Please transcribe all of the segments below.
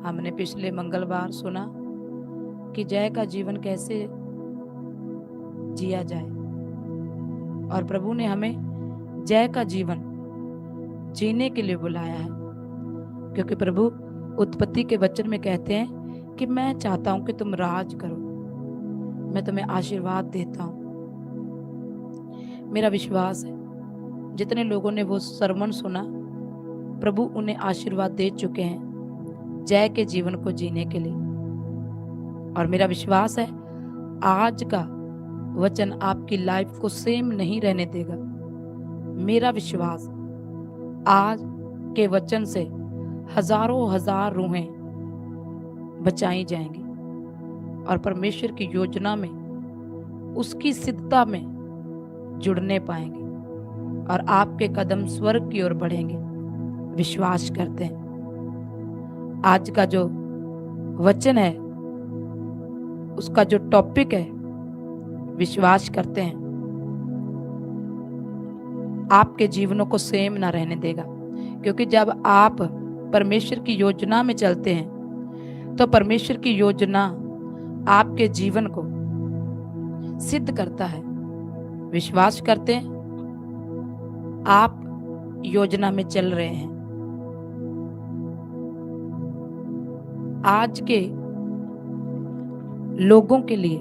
हमने पिछले मंगलवार सुना कि जय का जीवन कैसे जिया जाए, और प्रभु ने हमें जय का जीवन जीने के लिए बुलाया है। क्योंकि प्रभु उत्पत्ति के वचन में कहते हैं कि मैं चाहता हूं कि तुम राज करो, मैं तुम्हें आशीर्वाद देता हूं। मेरा विश्वास है जितने लोगों ने वो सरमन सुना, प्रभु उन्हें आशीर्वाद दे चुके हैं जय के जीवन को जीने के लिए। और मेरा विश्वास है आज का वचन आपकी लाइफ को सेम नहीं रहने देगा। मेरा विश्वास आज के वचन से हजारों हजार रूहें बचाई जाएंगी और परमेश्वर की योजना में, उसकी सिद्धता में जुड़ने पाएंगे और आपके कदम स्वर्ग की ओर बढ़ेंगे। विश्वास करते हैं आज का जो वचन है उसका जो टॉपिक है, विश्वास करते हैं आपके जीवनों को सेम ना रहने देगा। क्योंकि जब आप परमेश्वर की योजना में चलते हैं तो परमेश्वर की योजना आपके जीवन को सिद्ध करता है। विश्वास करते हैं आप योजना में चल रहे हैं। आज के लोगों के लिए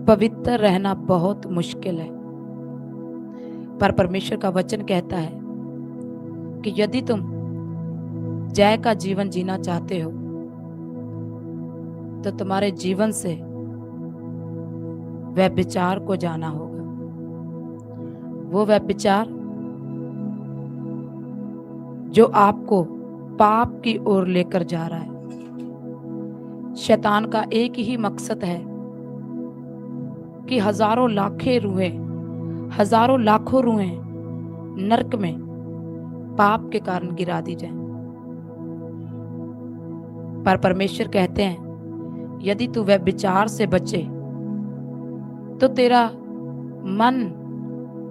पवित्र रहना बहुत मुश्किल है, पर परमेश्वर का वचन कहता है कि यदि तुम जय का जीवन जीना चाहते हो तो तुम्हारे जीवन से व्यभिचार को जाना होगा। वो व्यभिचार जो आपको पाप की ओर लेकर जा रहा है। शैतान का एक ही मकसद है कि हजारों लाखों रूहें नरक में पाप के कारण गिरा दी जाएं। पर परमेश्वर कहते हैं यदि तू व्यभिचार से बचे तो तेरा मन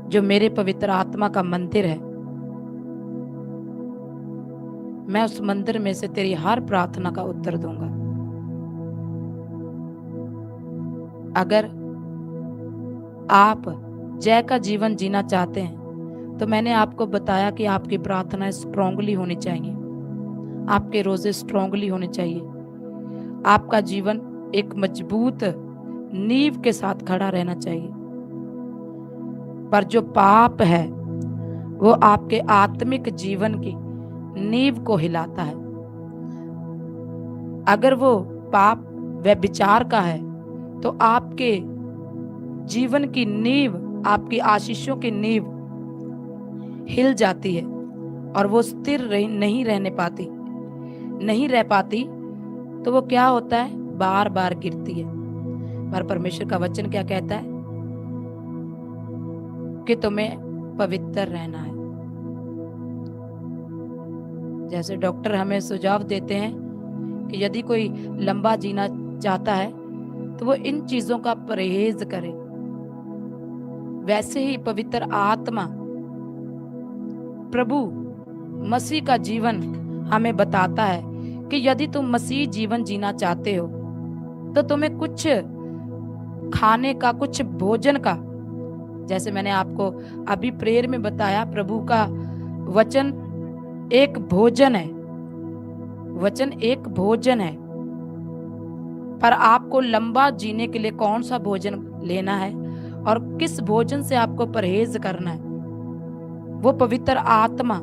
जो मेरे पवित्र आत्मा का मंदिर है, मैं उस मंदिर में से तेरी हर प्रार्थना का उत्तर दूंगा। अगर आप जय का जीवन जीना चाहते हैं तो मैंने आपको बताया कि आपकी प्रार्थना स्ट्रांगली होनी चाहिए, आपके रोजे स्ट्रांगली होने चाहिए, आपका जीवन एक मजबूत नींव के साथ खड़ा रहना चाहिए। पर जो पाप है वो आपके आत्मिक जीवन की नींव को हिलाता है। अगर वो पाप व्यभिचार का है तो आपके जीवन की नींव, आपकी आशीषों की नींव हिल जाती है और वो स्थिर नहीं रह पाती, तो वो क्या होता है, बार बार गिरती है। पर परमेश्वर का वचन क्या कहता है कि तुम्हें पवित्र रहना है। जैसे डॉक्टर हमें सुझाव देते हैं कि यदि कोई लंबा जीना चाहता है तो वो इन चीजों का परहेज करे, वैसे ही पवित्र आत्मा प्रभु मसीह का जीवन हमें बताता है कि यदि तुम मसीह जीवन जीना चाहते हो तो तुम्हें कुछ खाने का, कुछ भोजन का, जैसे मैंने आपको अभी प्रेयर में बताया, प्रभु का वचन एक भोजन है, वचन एक भोजन है। पर आपको लंबा जीने के लिए कौन सा भोजन लेना है और किस भोजन से आपको परहेज करना है, वो पवित्र आत्मा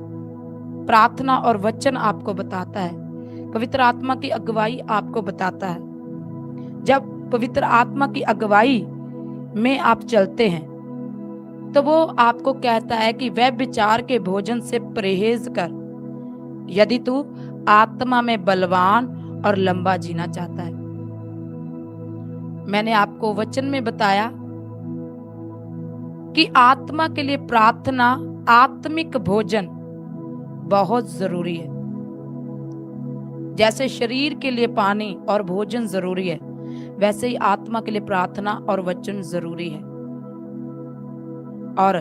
प्रार्थना और वचन आपको बताता है। पवित्र आत्मा की अगुवाई आपको बताता है। जब पवित्र आत्मा की अगुवाई में आप चलते हैं तो वो आपको कहता है कि व्यभिचार के भोजन से परहेज कर, यदि तू आत्मा में बलवान और लंबा जीना चाहता है। मैंने आपको वचन में बताया कि आत्मा के लिए प्रार्थना, आत्मिक भोजन बहुत जरूरी है। जैसे शरीर के लिए पानी और भोजन जरूरी है, वैसे ही आत्मा के लिए प्रार्थना और वचन जरूरी है। और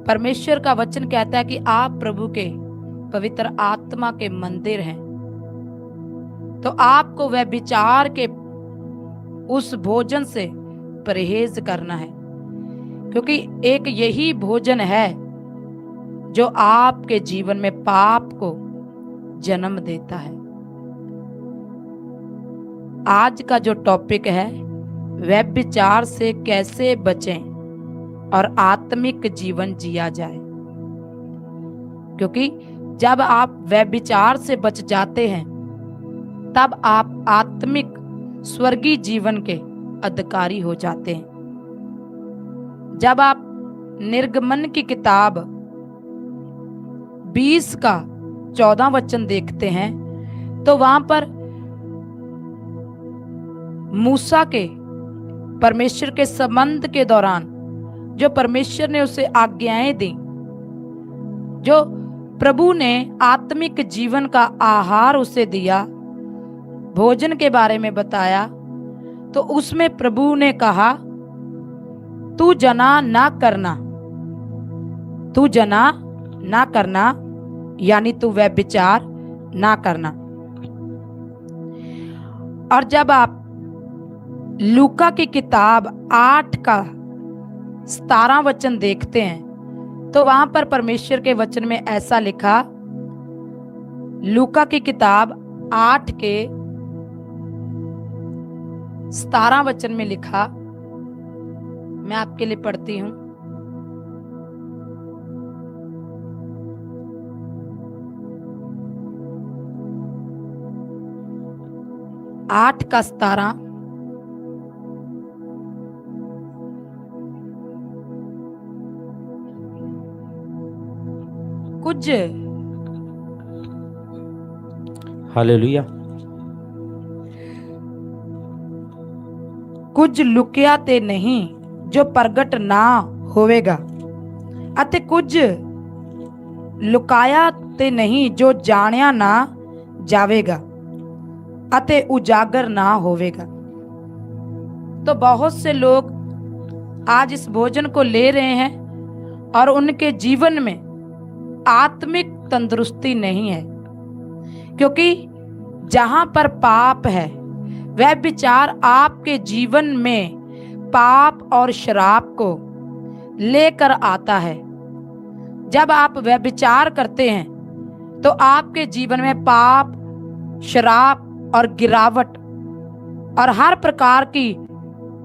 परमेश्वर का वचन कहता है कि आप प्रभु के पवित्र आत्मा के मंदिर हैं। तो आपको वह विचार के उस भोजन से परहेज करना है, क्योंकि एक यही भोजन है जो आपके जीवन में पाप को जन्म देता है। आज का जो टॉपिक है, व्यभिचार से कैसे बचें और आत्मिक जीवन जिया जाए, क्योंकि जब आप व्यभिचार से बच जाते हैं तब आप आत्मिक स्वर्गीय जीवन के अधिकारी हो जाते हैं। जब आप निर्गमन की किताब 20 का 14 वचन देखते हैं तो वहां पर मूसा के परमेश्वर के संबंध के दौरान जो परमेश्वर ने उसे आज्ञाएं दी, जो प्रभु ने आत्मिक जीवन का आहार उसे दिया, भोजन के बारे में बताया, तो उसमें प्रभु ने कहा तू जना ना करना, तू जना ना करना, यानी तू व्यभिचार ना करना। और जब आप लूका की किताब 8 का 17 वचन देखते हैं तो वहां पर परमेश्वर के वचन में ऐसा लिखा, लूका की किताब 8 के 17 वचन में लिखा, मैं आपके लिए पढ़ती हूं। आठ का 17, कुछ हालेलुया। कुछ लुकिया ते नहीं जो प्रगट ना होवेगा, अते कुछ लुकाया ते नहीं जो जानिया ना जावेगा, अते उजागर ना होवेगा। तो बहुत से लोग आज इस भोजन को ले रहे हैं और उनके जीवन में आत्मिक तंदुरुस्ती नहीं है, क्योंकि जहां पर पाप है वह विचार आपके जीवन में पाप और शराब को लेकर आता है। जब आप वह विचार करते हैं तो आपके जीवन में पाप, शराब और गिरावट और हर प्रकार की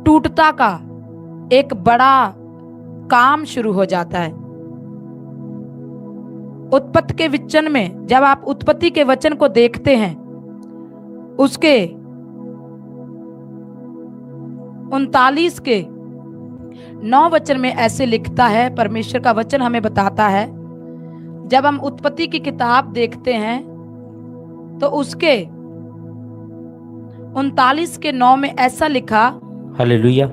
टूटता का एक बड़ा काम शुरू हो जाता है। उत्पत्ति के वचन में जब आप उत्पत्ति के वचन को देखते हैं, उसके 39 के 9 वचन में ऐसे लिखता है, परमेश्वर का वचन हमें बताता है, जब हम उत्पत्ति की किताब देखते हैं तो उसके 39 के 9 में ऐसा लिखा, हालेलुया।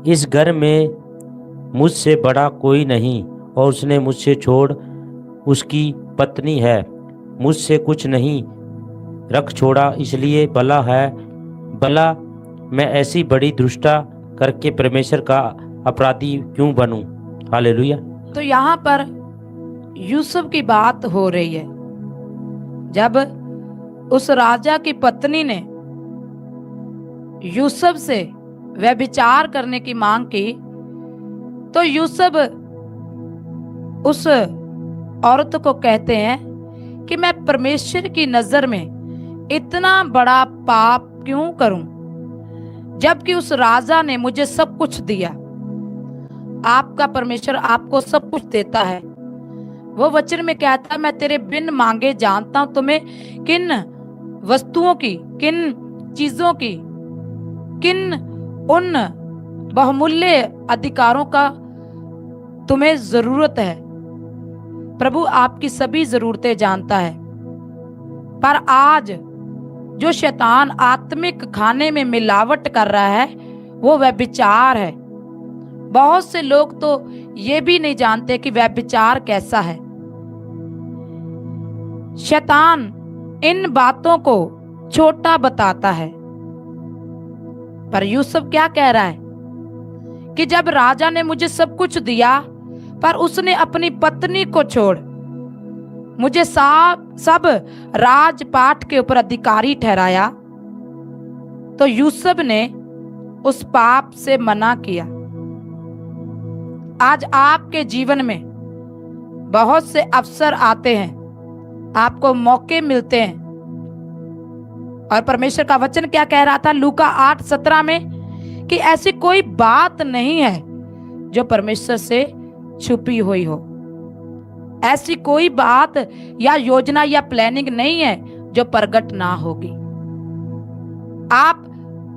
इस घर में मुझसे बड़ा कोई नहीं और उसने मुझसे छोड़ उसकी पत्नी है, मुझसे कुछ नहीं रख छोड़ा, इसलिए भला है, भला मैं ऐसी बड़ी दुष्टता करके परमेश्वर का अपराधी क्यों बनूं। हालेलुया। तो यहाँ पर यूसुफ की बात हो रही है। जब उस राजा की पत्नी ने यूसुफ से व्यभिचार करने की मांग की, तो यूसुफ उस औरत को कहते हैं कि मैं परमेश्वर की नजर में इतना बड़ा पाप क्यों करूं, जबकि उस राजा ने मुझे सब कुछ दिया। आपका परमेश्वर आपको सब कुछ देता है। वो वचन में कहता है, मैं तेरे बिन मांगे जानता हूं तुम्हें किन वस्तुओं की, किन चीजों की, किन उन बहुमूल्य अधिकारों का तुम्हें जरूरत है। प्रभु आपकी सभी जरूरतें जानता है। पर आज जो शैतान आत्मिक खाने में मिलावट कर रहा है वो व्यभिचार है। बहुत से लोग तो ये भी नहीं जानते कि व्यभिचार कैसा है। शैतान इन बातों को छोटा बताता है, पर यूसुफ क्या कह रहा है कि जब राजा ने मुझे सब कुछ दिया पर उसने अपनी पत्नी को छोड़ मुझे सब राजपाट के ऊपर अधिकारी ठहराया, तो यूसुफ ने उस पाप से मना किया। आज आपके जीवन में बहुत से अवसर आते हैं, आपको मौके मिलते हैं, और परमेश्वर का वचन क्या कह रहा था लूका 8:17 में, कि ऐसी कोई बात नहीं है जो परमेश्वर से छुपी हुई हो। ऐसी कोई बात या योजना या प्लानिंग नहीं है जो प्रकट ना होगी। आप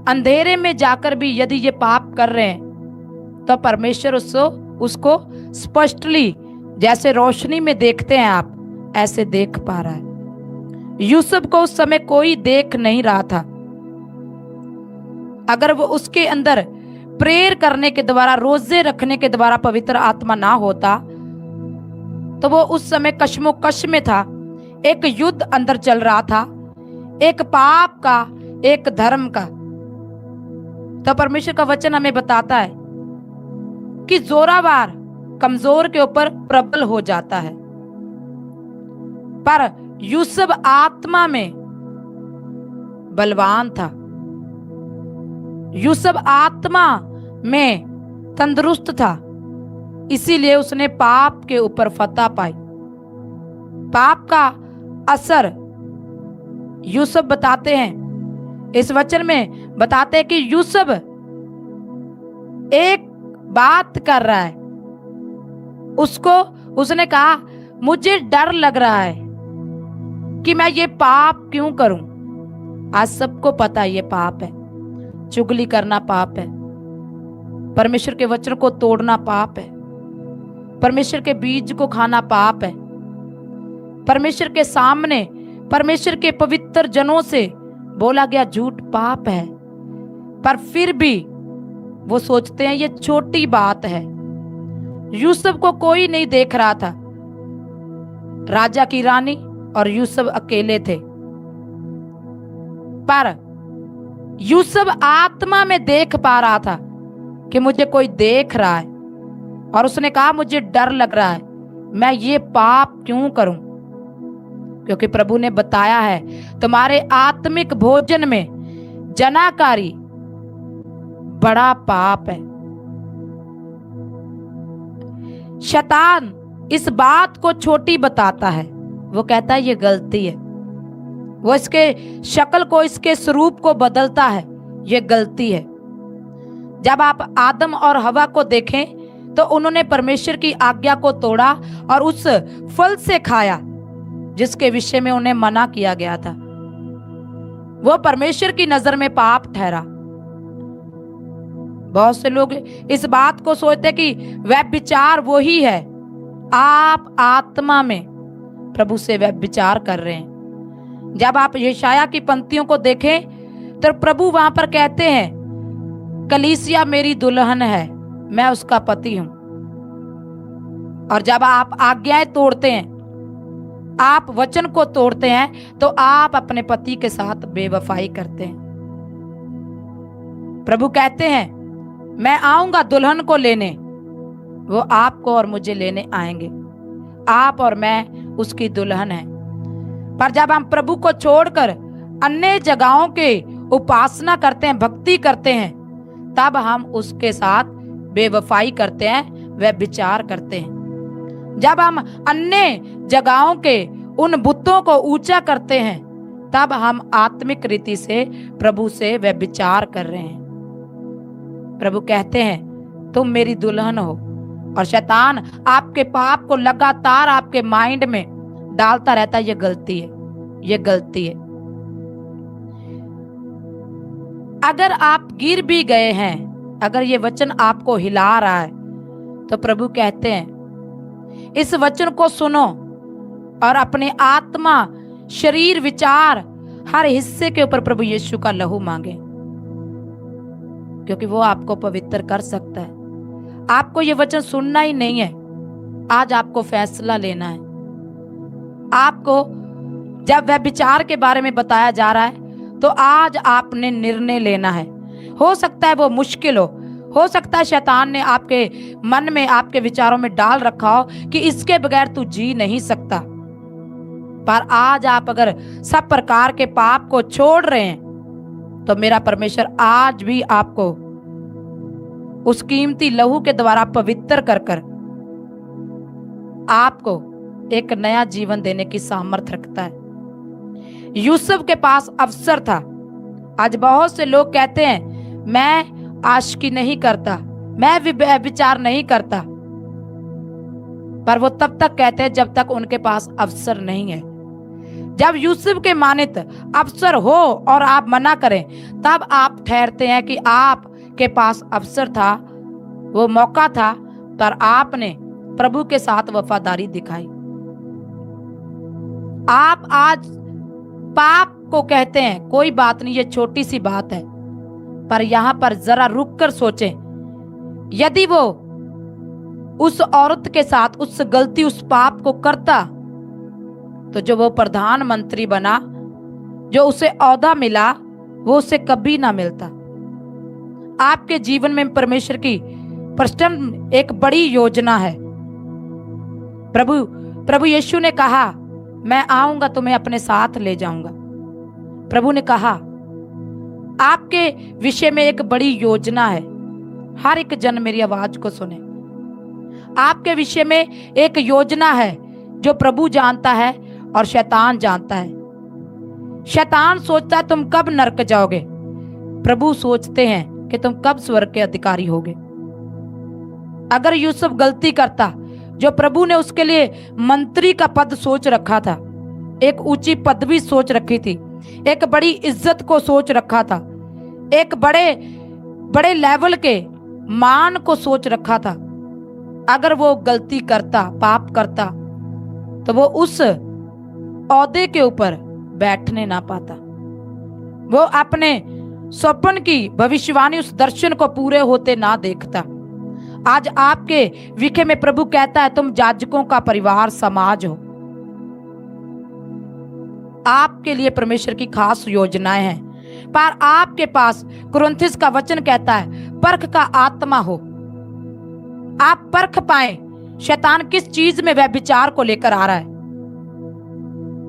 अंधेरे में जाकर भी यदि ये पाप कर रहे हैं तो परमेश्वर उसको स्पष्टली, जैसे रोशनी में देखते हैं आप, ऐसे देख पा रहा है। यूसुफ को उस समय कोई देख नहीं रहा था। अगर वो उसके अंदर प्रेयर करने के द्वारा, रोजे रखने के द्वारा पवित्र आत्मा ना होता तो वो उस समय कश्मोकश में था। एक युद्ध अंदर चल रहा था, एक पाप का, एक धर्म का। तो परमेश्वर का वचन हमें बताता है कि जोरावर कमजोर के ऊपर प्रबल हो जाता है, पर यूसुफ आत्मा में बलवान था। यूसुफ आत्मा में तंदुरुस्त था, इसीलिए उसने पाप के ऊपर फतह पाई। पाप का असर यूसुफ बताते हैं, इस वचन में बताते हैं कि यूसुफ एक बात कर रहा है, उसने कहा मुझे डर लग रहा है कि मैं ये पाप क्यों करूं। आज सबको पता है ये पाप है, चुगली करना पाप है, परमेश्वर के वचन को तोड़ना पाप है, परमेश्वर के बीज को खाना पाप है, परमेश्वर के सामने, परमेश्वर के पवित्र जनों से बोला गया झूठ पाप है। पर फिर भी वो सोचते हैं ये छोटी बात है। यूसुफ को कोई नहीं देख रहा था, राजा की रानी और यूसुफ अकेले थे। पर यूसुफ आत्मा में देख पा रहा था कि मुझे कोई देख रहा है, और उसने कहा मुझे डर लग रहा है, मैं ये पाप क्यों करूं, क्योंकि प्रभु ने बताया है तुम्हारे आत्मिक भोजन में जनाकारी बड़ा पाप है। शैतान इस बात को छोटी बताता है, वो कहता है ये गलती है, वो इसके शक्ल को, इसके स्वरूप को बदलता है, ये गलती है। जब आप आदम और हवा को देखें तो उन्होंने परमेश्वर की आज्ञा को तोड़ा और उस फल से खाया जिसके विषय में उन्हें मना किया गया था। वो परमेश्वर की नजर में पाप ठहरा। बहुत से लोग इस बात को सोचते कि व्यभिचार वो ही है। आप आत्मा में प्रभु से व्यभिचार कर रहे हैं। जब आप यशाया की पंक्तियों को देखें तो प्रभु वहां पर कहते हैं कलीसिया मेरी दुल्हन है, मैं उसका पति हूं। और जब आप आज्ञाएं तोड़ते हैं, आप वचन को तोड़ते हैं, तो आप अपने पति के साथ बेवफाई करते हैं। प्रभु कहते हैं मैं आऊंगा दुल्हन को लेने, वो आपको और मुझे लेने आएंगे, आप और मैं उसकी दुल्हन है। पर जब हम प्रभु को छोड़कर अन्य जगहों के उपासना करते हैं, भक्ति करते हैं, तब हम उसके साथ बेवफाई करते हैं, व्यभिचार करते हैं। जब हम अन्य जगहों के उन बुतों को ऊंचा करते हैं, तब हम आत्मिक रीति से प्रभु से व्यभिचार कर रहे हैं। प्रभु कहते हैं तुम मेरी दुल्हन हो, और शैतान आपके पाप को लगातार आपके माइंड में डालता रहता है, ये गलती है, ये गलती है। अगर आप गिर भी गए हैं, अगर ये वचन आपको हिला रहा है, तो प्रभु कहते हैं इस वचन को सुनो और अपने आत्मा, शरीर, विचार, हर हिस्से के ऊपर प्रभु यीशु का लहू मांगे, क्योंकि वो आपको पवित्र कर सकता है। आपको ये वचन सुनना ही नहीं है, आज आपको फैसला लेना है। आपको जब व्यभिचार के बारे में बताया जा रहा है, तो आज आपने निर्णय लेना है। हो सकता है वो मुश्किल हो सकता है शैतान ने आपके मन में, आपके विचारों में डाल रखा हो कि इसके बगैर तू जी नहीं सकता। पर आज आप अगर सब प्रकार के पाप को छोड़ रहे हैं तो मेरा परमेश्वर आज भी आपको उस कीमती लहू के द्वारा पवित्र कर कर आपको एक नया जीवन देने की सामर्थ्य रखता है। यूसुफ के पास अवसर था। आज बहुत से लोग कहते हैं मैं आशिकी नहीं करता, मैं विचार नहीं करता, पर वो तब तक कहते हैं जब तक उनके पास अवसर नहीं है। जब यूसुफ के मानित अवसर हो और आप मना करें तब आप ठहरते हैं कि आपके पास अवसर था, वो मौका था, पर आपने प्रभु के साथ वफादारी दिखाई। आप आज पाप को कहते हैं कोई बात नहीं, ये छोटी सी बात है, पर यहां पर जरा रुक कर सोचें, यदि वो उस औरत के साथ उस गलती उस पाप को करता तो जो वो प्रधानमंत्री बना, जो उसे ओहदा मिला, वो उसे कभी ना मिलता। आपके जीवन में परमेश्वर की प्रचंड एक बड़ी योजना है। प्रभु यीशु ने कहा मैं आऊंगा तुम्हें अपने साथ ले जाऊंगा। प्रभु ने कहा आपके विषय में एक बड़ी योजना है। हर एक जन मेरी आवाज को सुने। आपके विषय में एक योजना है जो प्रभु जानता है और शैतान जानता है। शैतान सोचता है तुम कब नरक जाओगे, प्रभु सोचते हैं कि तुम कब स्वर्ग के अधिकारी होगे। अगर यूसुफ गलती करता, जो प्रभु ने उसके लिए मंत्री का पद सोच रखा था, एक ऊंची पदवी सोच रखी थी, एक बड़ी इज्जत को सोच रखा था, एक बड़े बड़े लेवल के मान को सोच रखा था, अगर वो गलती करता, पाप करता, तो वो उस ओहदे के ऊपर बैठने ना पाता। वो अपने स्वप्न की भविष्यवाणी, उस दर्शन को पूरे होते ना देखता। आज आपके विखे में प्रभु कहता है तुम याजकों का परिवार समाज हो। आपके लिए परमेश्वर की खास योजनाएं हैं, पर आपके पास कुरिन्थियों का वचन कहता है परख का आत्मा हो। आप परख पाए शैतान किस चीज में वह विचार को लेकर आ रहा है।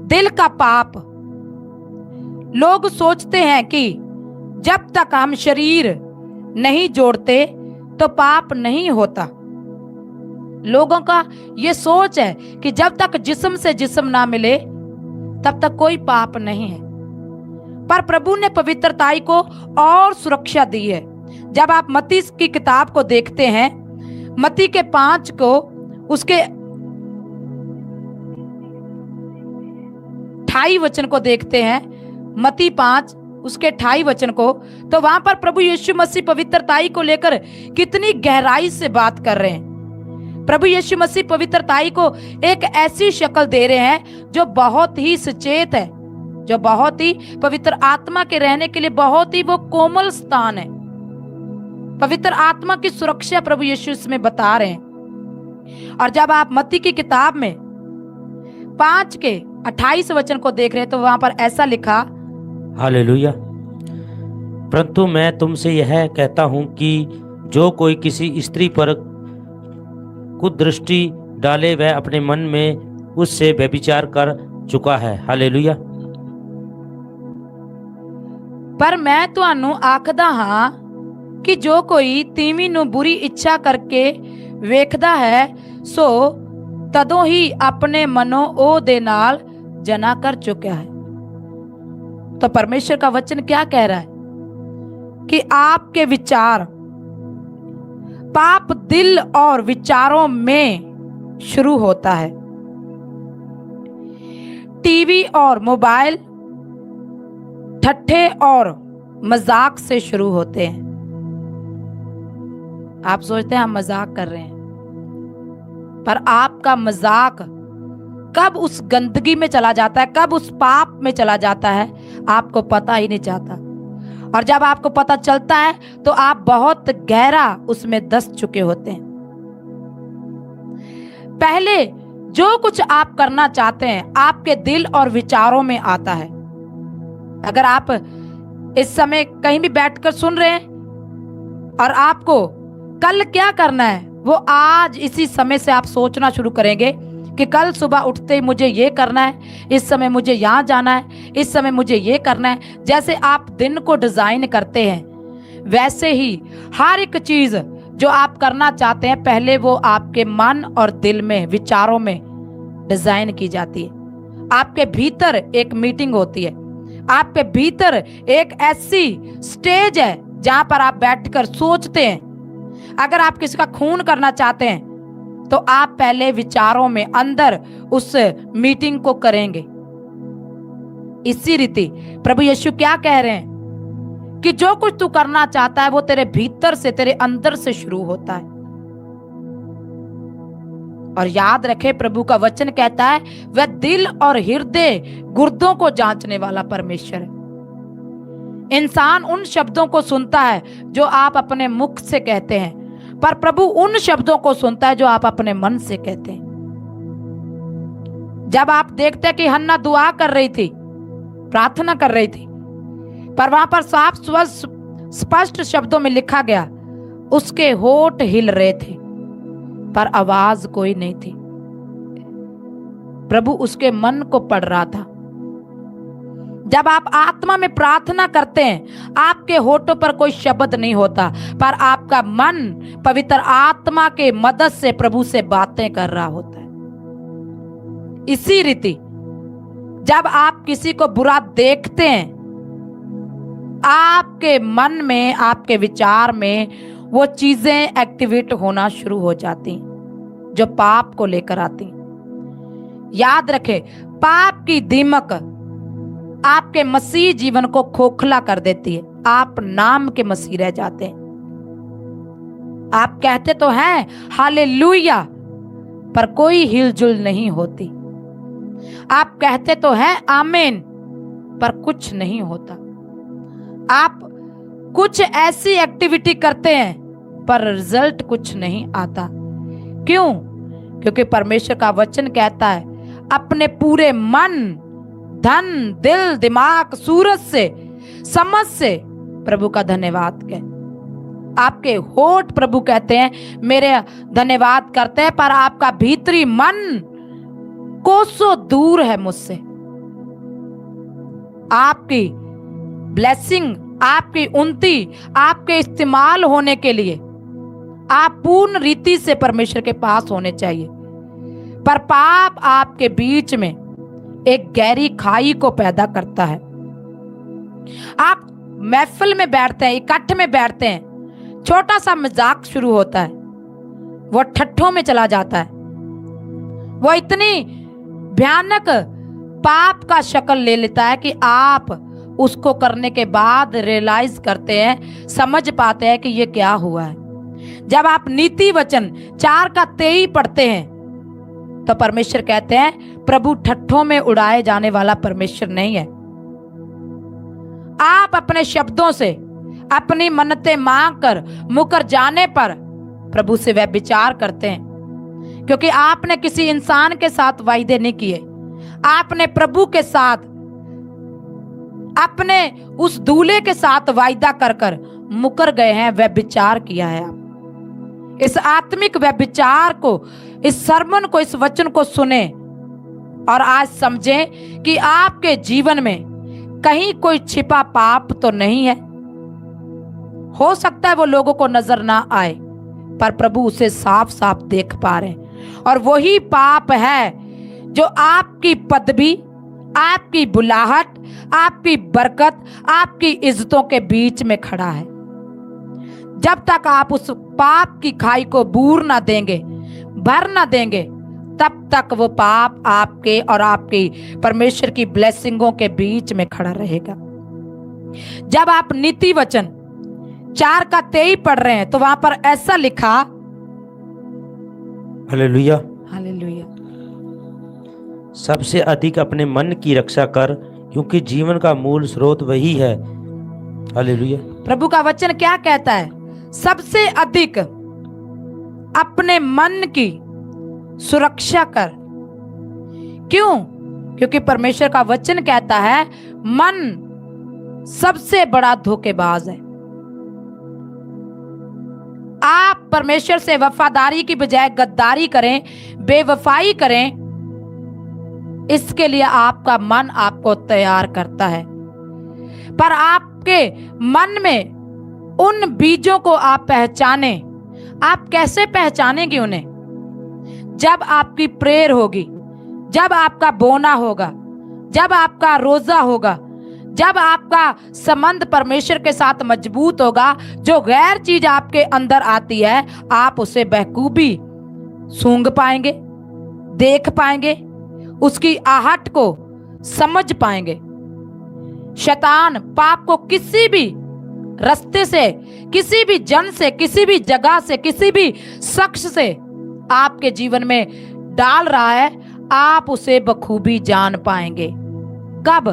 दिल का पाप, लोग सोचते हैं कि जब तक हम शरीर नहीं जोड़ते तो पाप नहीं होता। लोगों का यह सोच है कि जब तक जिस्म से जिस्म ना मिले तब तक कोई पाप नहीं है। पर प्रभु ने पवित्रताई को और सुरक्षा दी है। जब आप मत्ती की किताब को देखते हैं, मत्ती के 5 को उसके 28 वचन को देखते हैं, मत्ती 5 उसके 28 वचन को, तो वहां पर प्रभु यीशु मसीह पवित्रताई को लेकर कितनी गहराई से बात कर रहे हैं। प्रभु यीशु मसीह पवित्रताई को एक ऐसी शक्ल दे रहे हैं जो बहुत ही सचेत है, जो बहुत ही पवित्र आत्मा के रहने के लिए बहुत ही वो कोमल स्थान है। पवित्र आत्मा की सुरक्षा प्रभु यीशु इसमें बता रहे हैं। और जब आप मत्ती की किताब में 5 के 28 वचन को देख रहे हैं तो वहां पर ऐसा लिखा, हालेलुया। परंतु मैं तुमसे यह कहता हूं कि जो कोई किसी स्त्री पर कुदृष्टि डाले वह अपने मन में उससे व्यभिचार कर चुका है। हालेलुया। पर मैं तुहानू आखदा हां कि जो कोई तीवी नू बुरी इच्छा करके वेखदा है सो तदों ही अपने मनो ओ दे नाल जना कर चुका है। तो परमेश्वर का वचन क्या कह रहा है कि आपके विचार, पाप दिल और विचारों में शुरू होता है। टीवी और मोबाइल ठट्ठे और मजाक से शुरू होते हैं। आप सोचते हैं हम मजाक कर रहे हैं, पर आपका मजाक कब उस गंदगी में चला जाता है, कब उस पाप में चला जाता है, आपको पता ही नहीं चाहता। और जब आपको पता चलता है तो आप बहुत गहरा उसमें धंस चुके होते हैं। पहले जो कुछ आप करना चाहते हैं आपके दिल और विचारों में आता है। अगर आप इस समय कहीं भी बैठकर सुन रहे हैं और आपको कल क्या करना है, वो आज इसी समय से आप सोचना शुरू करेंगे कि कल सुबह उठते ही मुझे ये करना है, इस समय मुझे यहाँ जाना है, इस समय मुझे ये करना है। जैसे आप दिन को डिजाइन करते हैं, वैसे ही हर एक चीज जो आप करना चाहते हैं पहले वो आपके मन और दिल में, विचारों में डिजाइन की जाती है। आपके भीतर एक मीटिंग होती है, आपके भीतर एक ऐसी स्टेज है जहां पर आप बैठकर सोचते हैं। अगर आप किसी का खून करना चाहते हैं तो आप पहले विचारों में अंदर उस मीटिंग को करेंगे। इसी रीति प्रभु यीशु क्या कह रहे हैं कि जो कुछ तू करना चाहता है वो तेरे भीतर से, तेरे अंदर से शुरू होता है। और याद रखे, प्रभु का वचन कहता है वह दिल और हृदय गुर्दों को जांचने वाला परमेश्वर है। इंसान उन शब्दों को सुनता है जो आप अपने मुख से कहते हैं, पर प्रभु उन शब्दों को सुनता है जो आप अपने मन से कहते हैं। जब आप देखते हैं कि हन्ना दुआ कर रही थी, प्रार्थना कर रही थी, पर वहां पर साफ स्पष्ट शब्दों में लिखा गया उसके होंठ हिल रहे थे पर आवाज कोई नहीं थी। प्रभु उसके मन को पढ़ रहा था। जब आप आत्मा में प्रार्थना करते हैं, आपके होठों पर कोई शब्द नहीं होता, पर आपका मन पवित्र आत्मा के मदद से प्रभु से बातें कर रहा होता है। इसी रीति जब आप किसी को बुरा देखते हैं, आपके मन में, आपके विचार में वो चीजें एक्टिवेट होना शुरू हो जाती जो पाप को लेकर आती। याद रखें, पाप की दीमक आपके मसीह जीवन को खोखला कर देती है। आप नाम के मसीह रह जाते हैं। आप कहते तो हैं हालेलुया, पर कोई हिलजुल नहीं होती। आप कहते तो हैं आमीन, पर कुछ नहीं होता। आप कुछ ऐसी एक्टिविटी करते हैं पर रिजल्ट कुछ नहीं आता। क्यों? क्योंकि परमेश्वर का वचन कहता है अपने पूरे मन, धन, दिल, दिमाग, सूरज से, समझ से प्रभु का धन्यवाद कह। आपके होठ प्रभु कहते हैं मेरे धन्यवाद करते हैं, पर आपका भीतरी मन कोसों दूर है मुझसे। आपकी ब्लेसिंग, आपकी उन्नति, आपके इस्तेमाल होने के लिए आप पूर्ण रीति से परमेश्वर के पास होने चाहिए। पर पाप आपके बीच में एक गहरी खाई को पैदा करता है। आप महफिल में बैठते हैं, इकट्ठे में बैठते हैं, छोटा सा मजाक शुरू होता है, वो ठट्ठों में चला जाता है। वो इतनी भयानक पाप का शक्ल ले लेता है कि आप उसको करने के बाद रियलाइज करते हैं, समझ पाते हैं कि ये क्या हुआ है। जब आप नीति वचन 4:23 पढ़ते हैं तो परमेश्वर कहते हैं प्रभु ठट्ठों में उड़ाए जाने वाला परमेश्वर नहीं है। आप अपने शब्दों से अपनी मन्नतें मांग कर मुकर जाने पर प्रभु से वह विचार करते हैं, क्योंकि आपने किसी इंसान के साथ वायदे नहीं किए। आपने प्रभु के साथ, अपने उस दूल्हे के साथ वायदा कर कर मुकर गए हैं। वह विचार किया है। आप इस आत्मिक व्यभिचार को, इस सरमन को, इस वचन को सुने और आज समझें कि आपके जीवन में कहीं कोई छिपा पाप तो नहीं है। हो सकता है वो लोगों को नजर ना आए, पर प्रभु उसे साफ साफ देख पा रहे हैं। और वही पाप है जो आपकी पदवी, आपकी बुलाहट, आपकी बरकत, आपकी इज्जतों के बीच में खड़ा है। जब तक आप उस पाप की खाई को बूर ना देंगे, भर ना देंगे, तब तक वो पाप आपके और आपकी परमेश्वर की ब्लेसिंगों के बीच में खड़ा रहेगा। जब आप नीति वचन 4:23 पढ़ रहे हैं तो वहां पर ऐसा लिखा, हालेलुया, हालेलुया, सबसे अधिक अपने मन की रक्षा कर, क्योंकि जीवन का मूल स्रोत वही है। हालेलुया। प्रभु का वचन क्या कहता है? सबसे अधिक अपने मन की सुरक्षा कर। क्यों? क्योंकि परमेश्वर का वचन कहता है मन सबसे बड़ा धोखेबाज है। आप परमेश्वर से वफादारी की बजाय गद्दारी करें, बेवफाई करें, इसके लिए आपका मन आपको तैयार करता है। पर आपके मन में उन बीजों को आप पहचाने। आप कैसे पहचानेंगे उन्हें? जब आपकी प्रेयर होगी, जब आपका बोना होगा, जब आपका रोजा होगा, जब आपका संबंध परमेश्वर के साथ मजबूत होगा, जो गैर चीज आपके अंदर आती है आप उसे बखूबी सूंघ पाएंगे, देख पाएंगे, उसकी आहट को समझ पाएंगे। शैतान पाप को किसी भी रास्ते से, किसी भी जन से, किसी भी जगह से, किसी भी शख्स से आपके जीवन में डाल रहा है, आप उसे बखूबी जान पाएंगे। कब?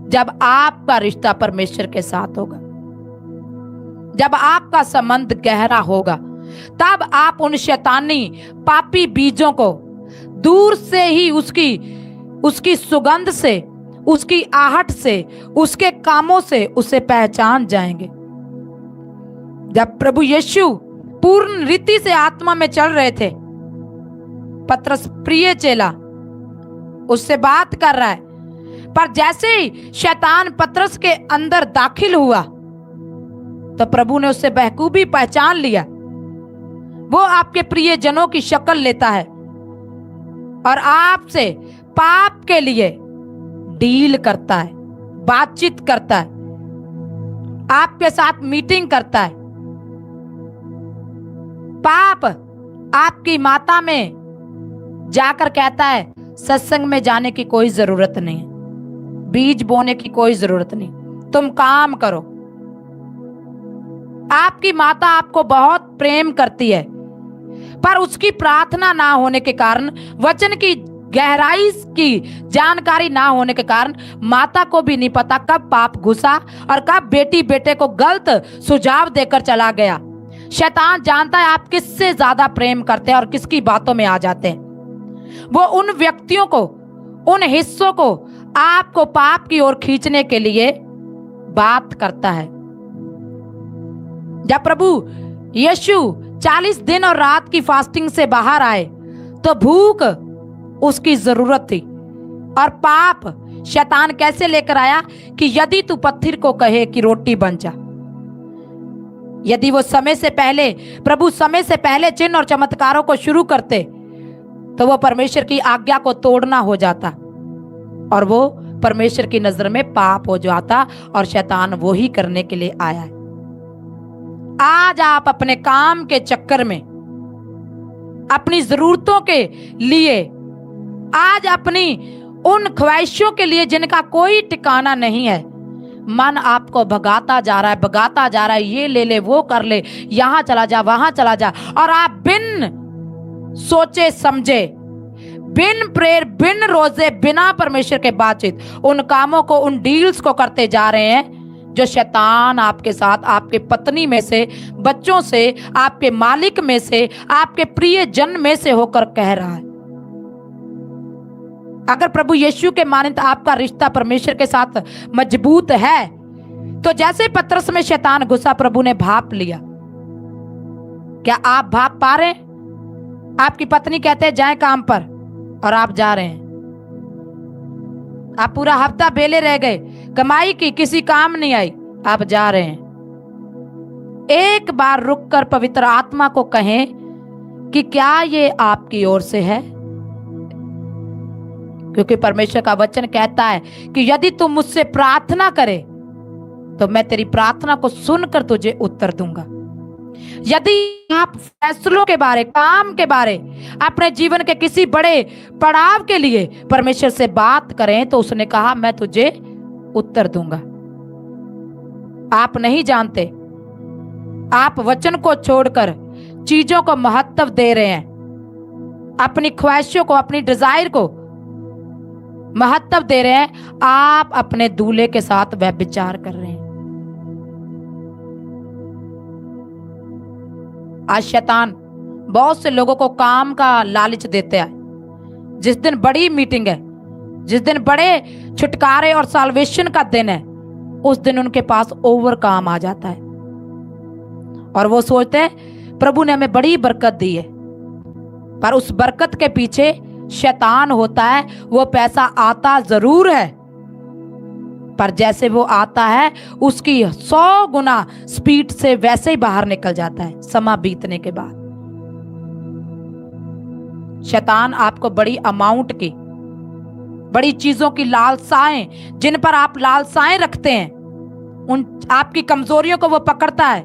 जब आपका रिश्ता परमेश्वर के साथ होगा, जब आपका संबंध गहरा होगा, तब आप उन शैतानी पापी बीजों को दूर से ही उसकी सुगंध से, उसकी आहट से, उसके कामों से उसे पहचान जाएंगे। जब प्रभु यीशु पूर्ण रीति से आत्मा में चल रहे थे, पतरस प्रिय चेला उससे बात कर रहा है, पर जैसे ही शैतान पतरस के अंदर दाखिल हुआ तो प्रभु ने उससे बखूबी पहचान लिया। वो आपके प्रिय जनों की शक्ल लेता है और आपसे पाप के लिए डील करता है, बातचीत करता है, आपके साथ मीटिंग करता है। पाप आपकी माता में जाकर कहता है सत्संग में जाने की कोई जरूरत नहीं, बीज बोने की कोई जरूरत नहीं, तुम काम करो। आपकी माता आपको बहुत प्रेम करती है, पर उसकी प्रार्थना ना होने के कारण, वचन की गहराई की जानकारी ना होने के कारण माता को भी नहीं पता कब पाप घुसा और कब बेटी बेटे को गलत सुझाव देकर चला गया। शैतान जानता है आप किससे ज्यादा प्रेम करते हैं और किसकी बातों में आ जाते हैं। वो उन व्यक्तियों को, उन हिस्सों को आपको पाप की ओर खींचने के लिए बात करता है। जब प्रभु यीशु 40 दिन और रात की फास्टिंग से बाहर आए तो भूख उसकी जरूरत थी, और पाप शैतान कैसे लेकर आया कि यदि तू पत्थर को कहे कि रोटी बन जा। यदि वो समय से पहले, प्रभु समय से पहले चिन्ह और चमत्कारों को शुरू करते तो वो परमेश्वर की आज्ञा को तोड़ना हो जाता और वो परमेश्वर की नजर में पाप हो जाता, और शैतान वो ही करने के लिए आया है। आज आप अपने काम के चक्कर में, अपनी जरूरतों के लिए, आज अपनी उन ख्वाहिशों के लिए जिनका कोई ठिकाना नहीं है, मन आपको भगाता जा रहा है, भगाता जा रहा है, ये ले ले, वो कर ले, यहां चला जा, वहां चला जा, और आप बिन सोचे समझे, बिन प्रेयर, बिन रोजे, बिना परमेश्वर के बातचीत उन कामों को, उन डील्स को करते जा रहे हैं जो शैतान आपके साथ, आपके पत्नी में से, बच्चों से, आपके मालिक में से, आपके प्रिय जन में से होकर कह रहा है। अगर प्रभु यीशु के मानित आपका रिश्ता परमेश्वर के साथ मजबूत है तो जैसे पतरस में शैतान घुसा, प्रभु ने भाप लिया। क्या आप भाप पा रहे हैं? आपकी पत्नी कहते हैं जाएं काम पर, और आप जा रहे हैं। आप पूरा हफ्ता बेले रह गए, कमाई की किसी काम नहीं आई, आप जा रहे हैं। एक बार रुककर पवित्र आत्मा को कहें कि क्या ये आपकी ओर से है, क्योंकि परमेश्वर का वचन कहता है कि यदि तुम मुझसे प्रार्थना करे तो मैं तेरी प्रार्थना को सुनकर तुझे उत्तर दूंगा। यदि आप फैसलों के बारे, काम के बारे, अपने जीवन के किसी बड़े पड़ाव के लिए परमेश्वर से बात करें तो उसने कहा मैं तुझे उत्तर दूंगा। आप नहीं जानते, आप वचन को छोड़कर चीजों को महत्व दे रहे हैं, अपनी ख्वाहिशों को, अपनी डिजायर को महत्व दे रहे हैं। आप अपने दूल्हे के साथ व्यभिचार कर रहे हैं। आज शैतान बहुत से लोगों को काम का लालच देते हैं। जिस दिन बड़ी मीटिंग है, जिस दिन बड़े छुटकारे और साल्वेशन का दिन है, उस दिन उनके पास ओवर काम आ जाता है और वो सोचते हैं प्रभु ने हमें बड़ी बरकत दी है, पर उस बरकत के पीछे शैतान होता है वो पैसा आता जरूर है, पर जैसे वो आता है उसकी 100 गुना स्पीड से वैसे ही बाहर निकल जाता है समा बीतने के बाद। शैतान आपको बड़ी अमाउंट की, बड़ी चीजों की लालसाएं, जिन पर आप लालसाएं रखते हैं, उन आपकी कमजोरियों को वो पकड़ता है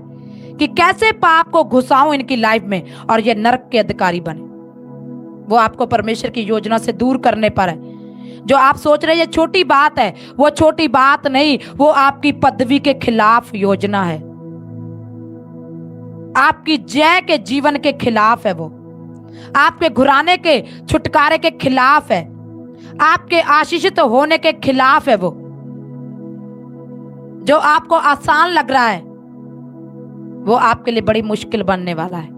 कि कैसे पाप को घुसाऊं इनकी लाइफ में और ये नरक के अधिकारी बने। वो आपको परमेश्वर की योजना से दूर करने पर है। जो आप सोच रहे हैं ये छोटी बात है, वो छोटी बात नहीं, वो आपकी पदवी के खिलाफ योजना है, आपकी जय के जीवन के खिलाफ है, वो आपके घुराने के छुटकारे के खिलाफ है, आपके आशीषित होने के खिलाफ है। वो जो आपको आसान लग रहा है वो आपके लिए बड़ी मुश्किल बनने वाला है।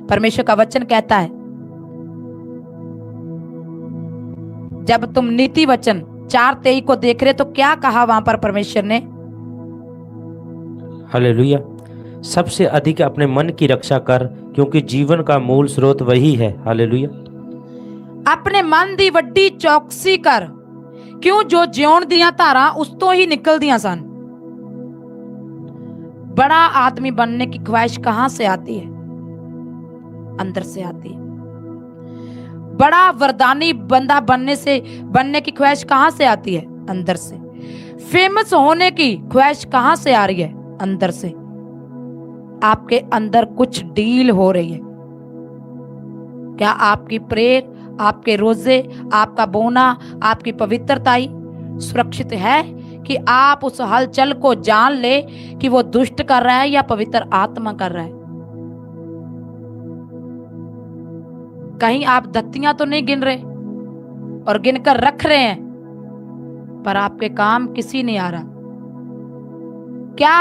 परमेश्वर का वचन कहता है, जब तुम नीति वचन 4:23 को देख रहे तो क्या कहा वहां पर परमेश्वर ने? हालेलुया। सबसे अधिक अपने मन की रक्षा कर, क्योंकि जीवन का मूल स्रोत वही है। हालेलुया। अपने मन दी वड्डी चौकसी कर, क्यों जो जिउण दियां धारा उस तो ही निकलदियां सन। बड़ा आदमी बनने की ख्वाहिश कहां से आती है? अंदर से आती है। बड़ा वरदानी बंदा बनने की ख्वाहिश कहां से आती है? अंदर से। फेमस होने की ख्वाहिश कहां से आ रही है? अंदर से। आपके अंदर कुछ डील हो रही है। क्या आपकी प्रेयर, आपके रोजे, आपका बोना, आपकी पवित्रताई सुरक्षित है कि आप उस हलचल को जान ले कि वो दुष्ट कर रहा है या पवित्र आत्मा कर रहा है? कहीं आप दत्तियां तो नहीं गिन रहे और गिनकर रख रहे हैं, पर आपके काम किसी नहीं आ रहा। क्या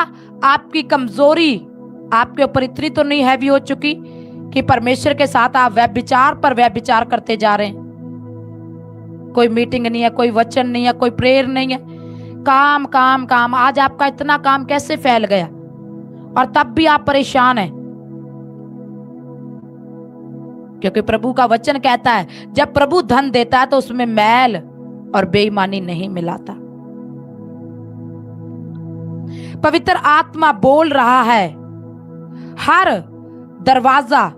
आपकी कमजोरी आपके ऊपर इतनी तो नहीं हैवी हो चुकी कि परमेश्वर के साथ आप व्यभिचार पर व्यभिचार करते जा रहे हैं? कोई मीटिंग नहीं है, कोई वचन नहीं है, कोई प्रेयर नहीं है, काम काम काम। आज आपका इतना काम कैसे फैल गया और तब भी आप परेशान हैं? क्योंकि प्रभु का वचन कहता है जब प्रभु धन देता है तो उसमें मैल और बेईमानी नहीं मिलाता। पवित्र आत्मा बोल रहा है, हर दरवाजा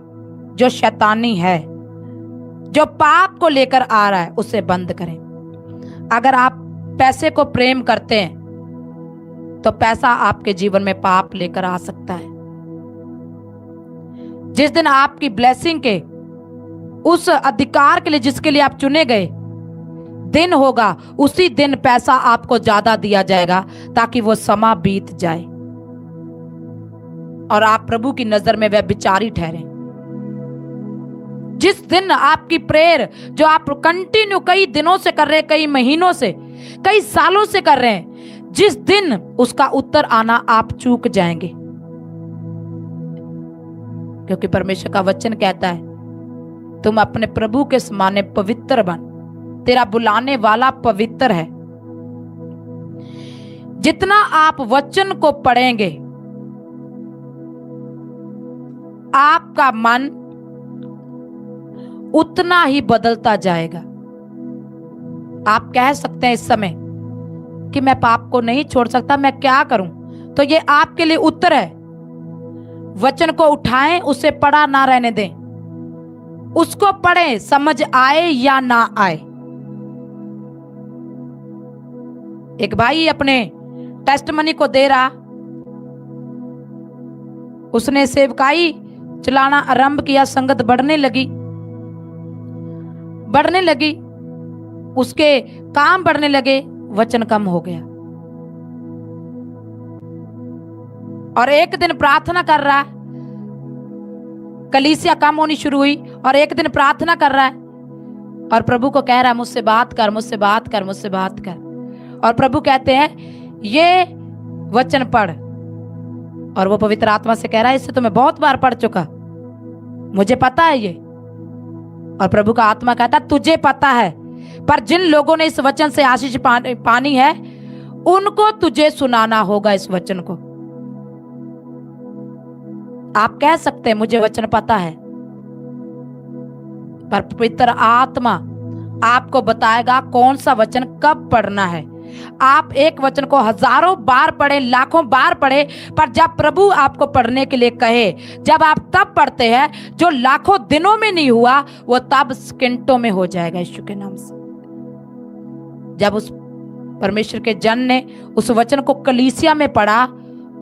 जो शैतानी है, जो पाप को लेकर आ रहा है, उसे बंद करें। अगर आप पैसे को प्रेम करते हैं तो पैसा आपके जीवन में पाप लेकर आ सकता है। जिस दिन आपकी ब्लेसिंग के उस अधिकार के लिए जिसके लिए आप चुने गए दिन होगा, उसी दिन पैसा आपको ज्यादा दिया जाएगा ताकि वो समा बीत जाए और आप प्रभु की नजर में व्यभिचारी ठहरे। जिस दिन आपकी प्रेयर जो आप कंटिन्यू कई दिनों से कर रहे हैं, कई महीनों से, कई सालों से कर रहे हैं, जिस दिन उसका उत्तर आना आप चूक जाएंगे। क्योंकि परमेश्वर का वचन कहता है तुम अपने प्रभु के समाने पवित्र बन, तेरा बुलाने वाला पवित्र है। जितना आप वचन को पढ़ेंगे आपका मन उतना ही बदलता जाएगा। आप कह सकते हैं इस समय कि मैं पाप को नहीं छोड़ सकता, मैं क्या करूं? तो ये आपके लिए उत्तर है। वचन को उठाएं, उसे पढ़ा ना रहने दें, उसको पढ़ें, समझ आए या ना आए। एक भाई अपने टेस्टमनी को दे रहा, उसने सेवकाई चलाना आरंभ किया, संगत बढ़ने लगी, उसके काम बढ़ने लगे, वचन कम हो गया। और एक दिन प्रार्थना कर रहा है, कलीसिया कम होनी शुरू हुई, और एक दिन प्रार्थना कर रहा है और प्रभु को कह रहा है मुझसे बात कर, मुझसे बात कर, मुझसे बात कर। और प्रभु कहते हैं ये वचन पढ़, और वो पवित्र आत्मा से कह रहा है इससे तो मैं बहुत बार पढ़ चुका, मुझे पता है ये। और प्रभु का आत्मा कहता है तुझे पता है, पर जिन लोगों ने इस वचन से आशीष पानी है उनको तुझे सुनाना होगा इस वचन को। आप कह सकते हैं मुझे वचन पता है, पर पवित्र आत्मा आपको बताएगा कौन सा वचन कब पढ़ना है। आप एक वचन को हजारों बार पढ़े, लाखों बार पढ़े, पर जब प्रभु आपको पढ़ने के लिए कहे, जब आप तब पढ़ते हैं, जो लाखों दिनों में नहीं हुआ वो तब सेकंडों में हो जाएगा यीशु के नाम से। जब उस परमेश्वर के जन ने उस वचन को कलीसिया में पढ़ा,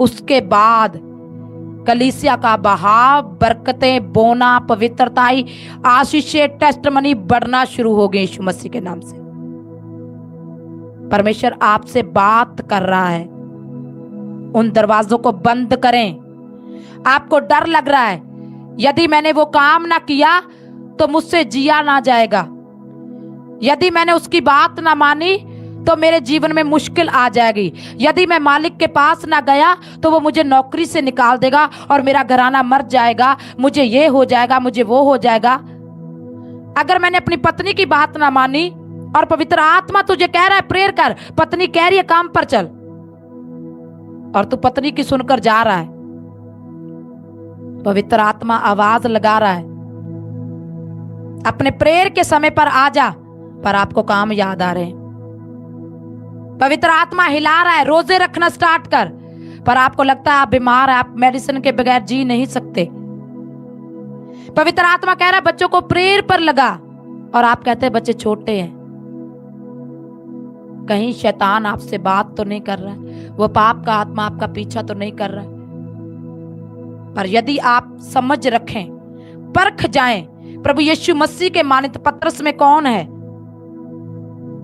उसके बाद कलीसिया का बहाव, बरकतें, बोना, पवित्रताई, आशीषें, टेस्टमनी बढ़ना शुरू हो गई यीशु मसीह के नाम से। परमेश्वर आपसे बात कर रहा है। उन दरवाजों को बंद करें। आपको डर लग रहा है, यदि मैंने वो काम ना किया तो मुझसे जिया ना जाएगा, यदि मैंने उसकी बात ना मानी तो मेरे जीवन में मुश्किल आ जाएगी, यदि मैं मालिक के पास ना गया तो वो मुझे नौकरी से निकाल देगा और मेरा घराना मर जाएगा, मुझे ये हो जाएगा, मुझे वो हो जाएगा। अगर मैंने अपनी पत्नी की बात ना मानी और पवित्र आत्मा तुझे कह रहा है प्रेयर कर, पत्नी कह रही है काम पर चल, और तू पत्नी की सुनकर जा रहा है, पवित्र आत्मा आवाज लगा रहा है अपने प्रेयर के समय पर आ जा, पर आपको काम याद आ रहे हैं। पवित्र आत्मा हिला रहा है रोजे रखना स्टार्ट कर, पर आपको लगता है आप बीमार है, आप मेडिसिन के बगैर जी नहीं सकते। पवित्र आत्मा कह रहा है बच्चों को प्रेयर पर लगा, और आप कहते हैं बच्चे छोटे हैं। कहीं शैतान आपसे बात तो नहीं कर रहा है, वो पाप का आत्मा आपका पीछा तो नहीं कर रहा है। पर यदि आप समझ रखें, परख जाएं प्रभु यीशु मसीह के मानित पत्रस में कौन है,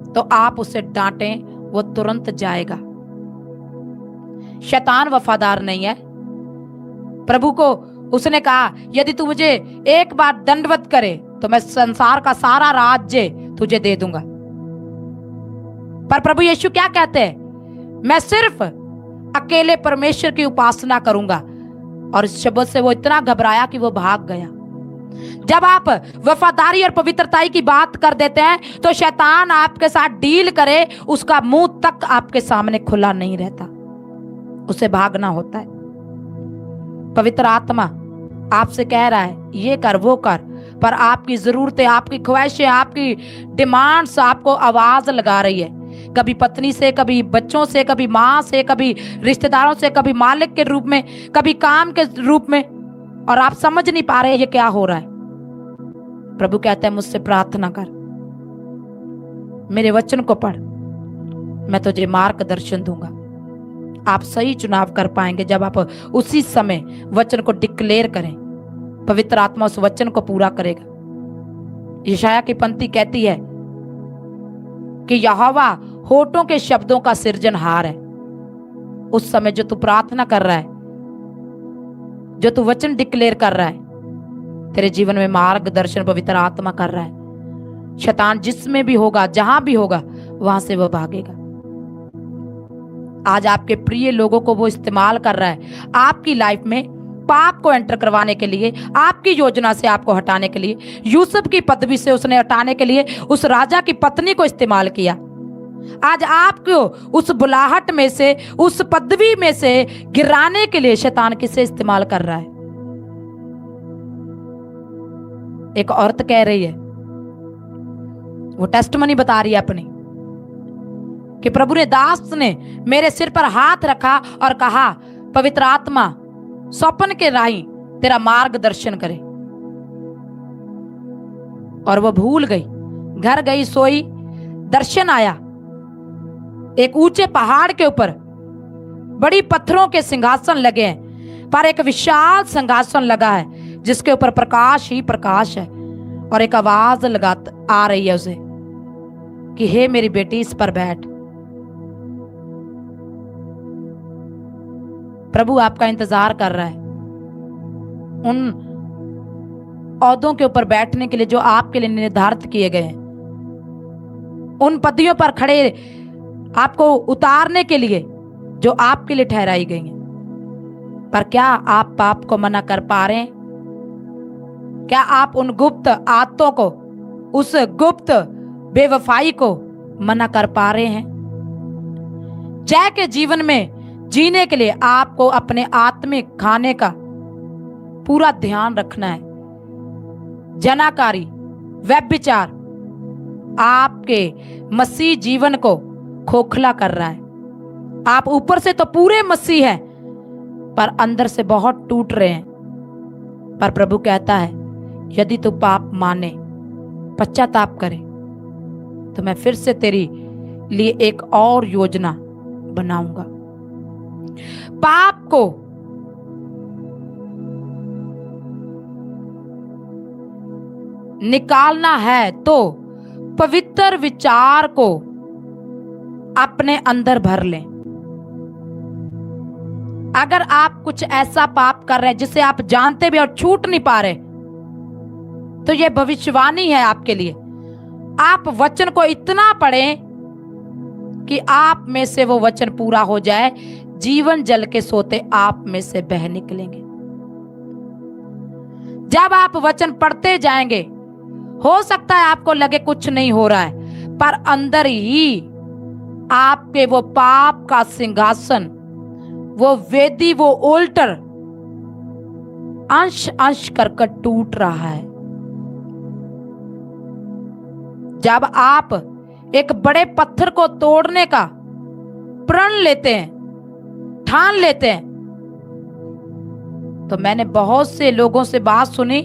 तो आप उसे डांटें, वो तुरंत जाएगा। शैतान वफादार नहीं है। प्रभु को उसने कहा यदि तू मुझे एक बार दंडवत करे तो मैं संसार का सारा राज्य तुझे दे दूंगा। पर प्रभु यीशु क्या कहते हैं, मैं सिर्फ अकेले परमेश्वर की उपासना करूंगा। और इस शब्द से वो इतना घबराया कि वो भाग गया। जब आप वफादारी और पवित्रताई की बात कर देते हैं तो शैतान आपके साथ डील करे, उसका मुंह तक आपके सामने खुला नहीं रहता, उसे भागना होता है। पवित्र आत्मा आपसे कह रहा है ये कर वो कर, पर आपकी जरूरतें, आपकी ख्वाहिशें, आपकी डिमांड्स आपको आवाज लगा रही है, कभी पत्नी से, कभी बच्चों से, कभी माँ से, कभी रिश्तेदारों से, कभी मालिक के रूप में, कभी काम के रूप में, और आप समझ नहीं पा रहे ये क्या हो रहा है। प्रभु कहते हैं मुझसे प्रार्थना कर, मेरे वचन को पढ़, मैं तुझे मार्गदर्शन दूंगा। आप सही चुनाव कर पाएंगे जब आप उसी समय वचन को डिक्लेयर करें। पवित्र आत्मा उस वचन को पूरा करेगा। यशाया की पंक्ति कहती है कि यहोवा होठों के शब्दों का सृजनहार है। उस समय जो तू प्रार्थना कर रहा है, जो तू वचन डिक्लेयर कर रहा है, तेरे जीवन में मार्गदर्शन पवित्र आत्मा कर रहा है। शैतान जिसमें भी होगा, जहां भी होगा, वहां से वो भागेगा। आज आपके प्रिय लोगों को वो इस्तेमाल कर रहा है आपकी लाइफ में पाप को एंटर करवाने के लिए, आपकी योजना से आपको हटाने के लिए। यूसुफ की पदवी से उसने हटाने के लिए उस राजा की पत्नी को इस्तेमाल किया। आज आपको उस बुलाहट में से, उस पदवी में से गिराने के लिए शैतान किसे इस्तेमाल कर रहा है। एक औरत कह रही है, वो टेस्टमनी बता रही है अपनी, कि प्रभु ने दास ने मेरे सिर पर हाथ रखा और कहा पवित्र आत्मा स्वप्न के राही तेरा मार्गदर्शन करे। और वो भूल गई, घर गई, सोई, दर्शन आया। एक ऊंचे पहाड़ के ऊपर बड़ी पत्थरों के सिंहासन लगे हैं, पर एक विशाल सिंहासन लगा है जिसके ऊपर प्रकाश ही प्रकाश है। और एक आवाज लगा आ रही है उसे कि हे मेरी बेटी इस पर बैठ। प्रभु आपका इंतजार कर रहा है उन ओहदों के ऊपर बैठने के लिए जो आपके लिए निर्धारित किए गए हैं, उन पदवियों पर खड़े आपको उतारने के लिए जो आपके लिए ठहराई गई हैं। पर क्या आप पाप को मना कर पा रहे हैं? क्या आप उन गुप्त आदतों को, उस गुप्त बेवफाई को मना कर पा रहे हैं? जय के जीवन में जीने के लिए आपको अपने आत्मिक खाने का पूरा ध्यान रखना है। जनाकारी, व्यभिचार आपके मसीह जीवन को खोखला कर रहा है। आप ऊपर से तो पूरे मसीह हैं, पर अंदर से बहुत टूट रहे हैं। पर प्रभु कहता है, यदि तू पाप माने, पश्चाताप करे, तो मैं फिर से तेरी लिए एक और योजना बनाऊंगा। पाप को निकालना है तो पवित्र विचार को अपने अंदर भर लें। अगर आप कुछ ऐसा पाप कर रहे हैं जिसे आप जानते भी और छूट नहीं पा रहे, तो यह भविष्यवाणी है आपके लिए। आप वचन को इतना पढ़ें कि आप में से वो वचन पूरा हो जाए, जीवन जल के सोते आप में से बह निकलेंगे। जब आप वचन पढ़ते जाएंगे, हो सकता है आपको लगे कुछ नहीं हो रहा है, पर अंदर ही आपके वो पाप का सिंहासन, वो वेदी, वो ओल्टर अंश अंश कर टूट रहा है। जब आप एक बड़े पत्थर को तोड़ने का प्रण लेते हैं, ठान लेते हैं, तो मैंने बहुत से लोगों से बात सुनी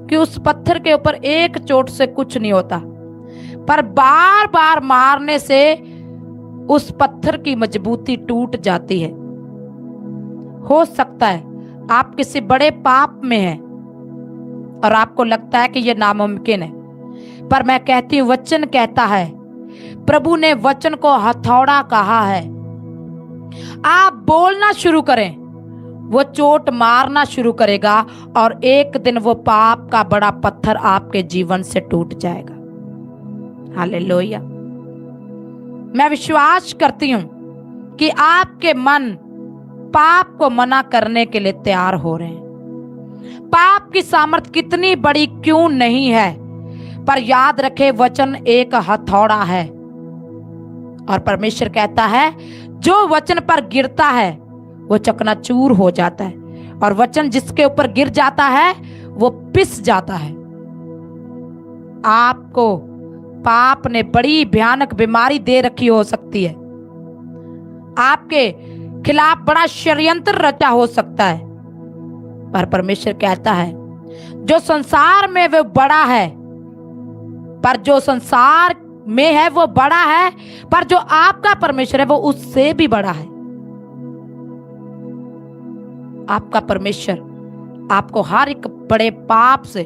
कि उस पत्थर के ऊपर एक चोट से कुछ नहीं होता, पर बार बार मारने से उस पत्थर की मजबूती टूट जाती है। हो सकता है आप किसी बड़े पाप में हैं और आपको लगता है कि यह नामुमकिन है, पर मैं कहती हूं, वचन कहता है, प्रभु ने वचन को हथौड़ा कहा है। आप बोलना शुरू करें, वो चोट मारना शुरू करेगा और एक दिन वो पाप का बड़ा पत्थर आपके जीवन से टूट जाएगा। हालेलुया। मैं विश्वास करती हूं कि आपके मन पाप को मना करने के लिए तैयार हो रहे हैं। पाप की सामर्थ कितनी बड़ी क्यों नहीं है, पर याद रखे, वचन एक हथौड़ा है और परमेश्वर कहता है, जो वचन पर गिरता है वो चकनाचूर हो जाता है, और वचन जिसके ऊपर गिर जाता है वो पिस जाता है। आपको पाप ने बड़ी भयानक बीमारी दे रखी हो सकती है, आपके खिलाफ बड़ा षड्यंत्र रचा हो सकता है, पर परमेश्वर कहता है, जो संसार में वो बड़ा है, पर जो संसार में है वो बड़ा है, पर जो आपका परमेश्वर है वो उससे भी बड़ा है। आपका परमेश्वर आपको हर एक बड़े पाप से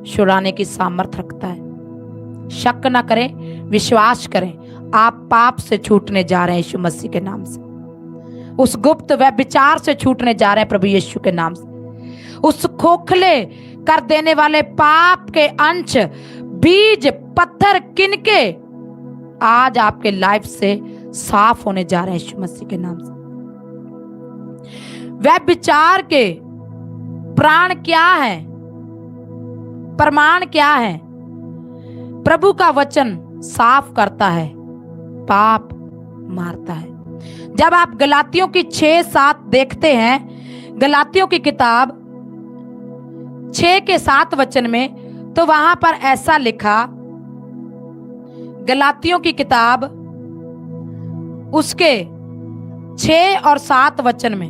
छुड़ाने की सामर्थ रखता है। शक ना करें, विश्वास करें, आप पाप से छूटने जा रहे हैं यीशु मसीह के नाम से। उस गुप्त व्यभिचार से छूटने जा रहे हैं प्रभु यीशु के नाम से। उस खोखले कर देने वाले पाप के अंश, बीज, पत्थर किनके आज आपके लाइफ से साफ होने जा रहे हैं यीशु मसीह के नाम से। व्यभिचार के प्राण क्या है, प्रमाण क्या है? प्रभु का वचन साफ करता है, पाप मारता है। जब आप गलातियों की 6-7 देखते हैं, गलातियों की किताब 6 के 7 वचन में, तो वहां पर ऐसा लिखा, गलातियों की किताब उसके 6 और 7 वचन में,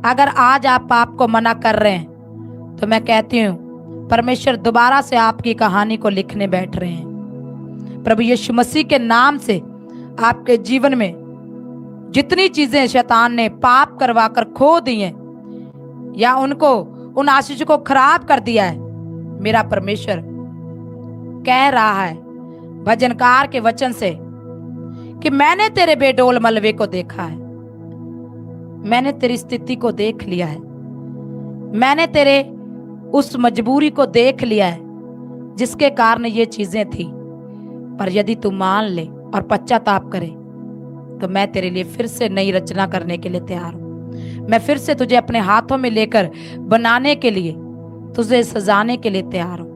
अगर आज आप पाप को मना कर रहे हैं, तो मैं कहती हूं परमेश्वर दोबारा से आपकी कहानी को लिखने बैठ रहे हैं। प्रभु यीशु मसीह के नाम से आपके जीवन में जितनी चीजें शैतान ने पाप करवा कर खो दी हैं, या उनको, उन आशीष को खराब कर दिया है, मेरा परमेश्वर कह रहा है भजनकार के वचन से कि मैंने तेरे बेडोल मलबे को देखा है, मैंने तेरी स्थिति को देख लिया है, मैंने तेरे उस मजबूरी को देख लिया है जिसके कारण ये चीजें थी। पर यदि तू मान ले और पश्चाताप करे, तो मैं तेरे लिए फिर से नई रचना करने के लिए तैयार हूं। मैं फिर से तुझे अपने हाथों में लेकर बनाने के लिए, तुझे सजाने के लिए तैयार हूं।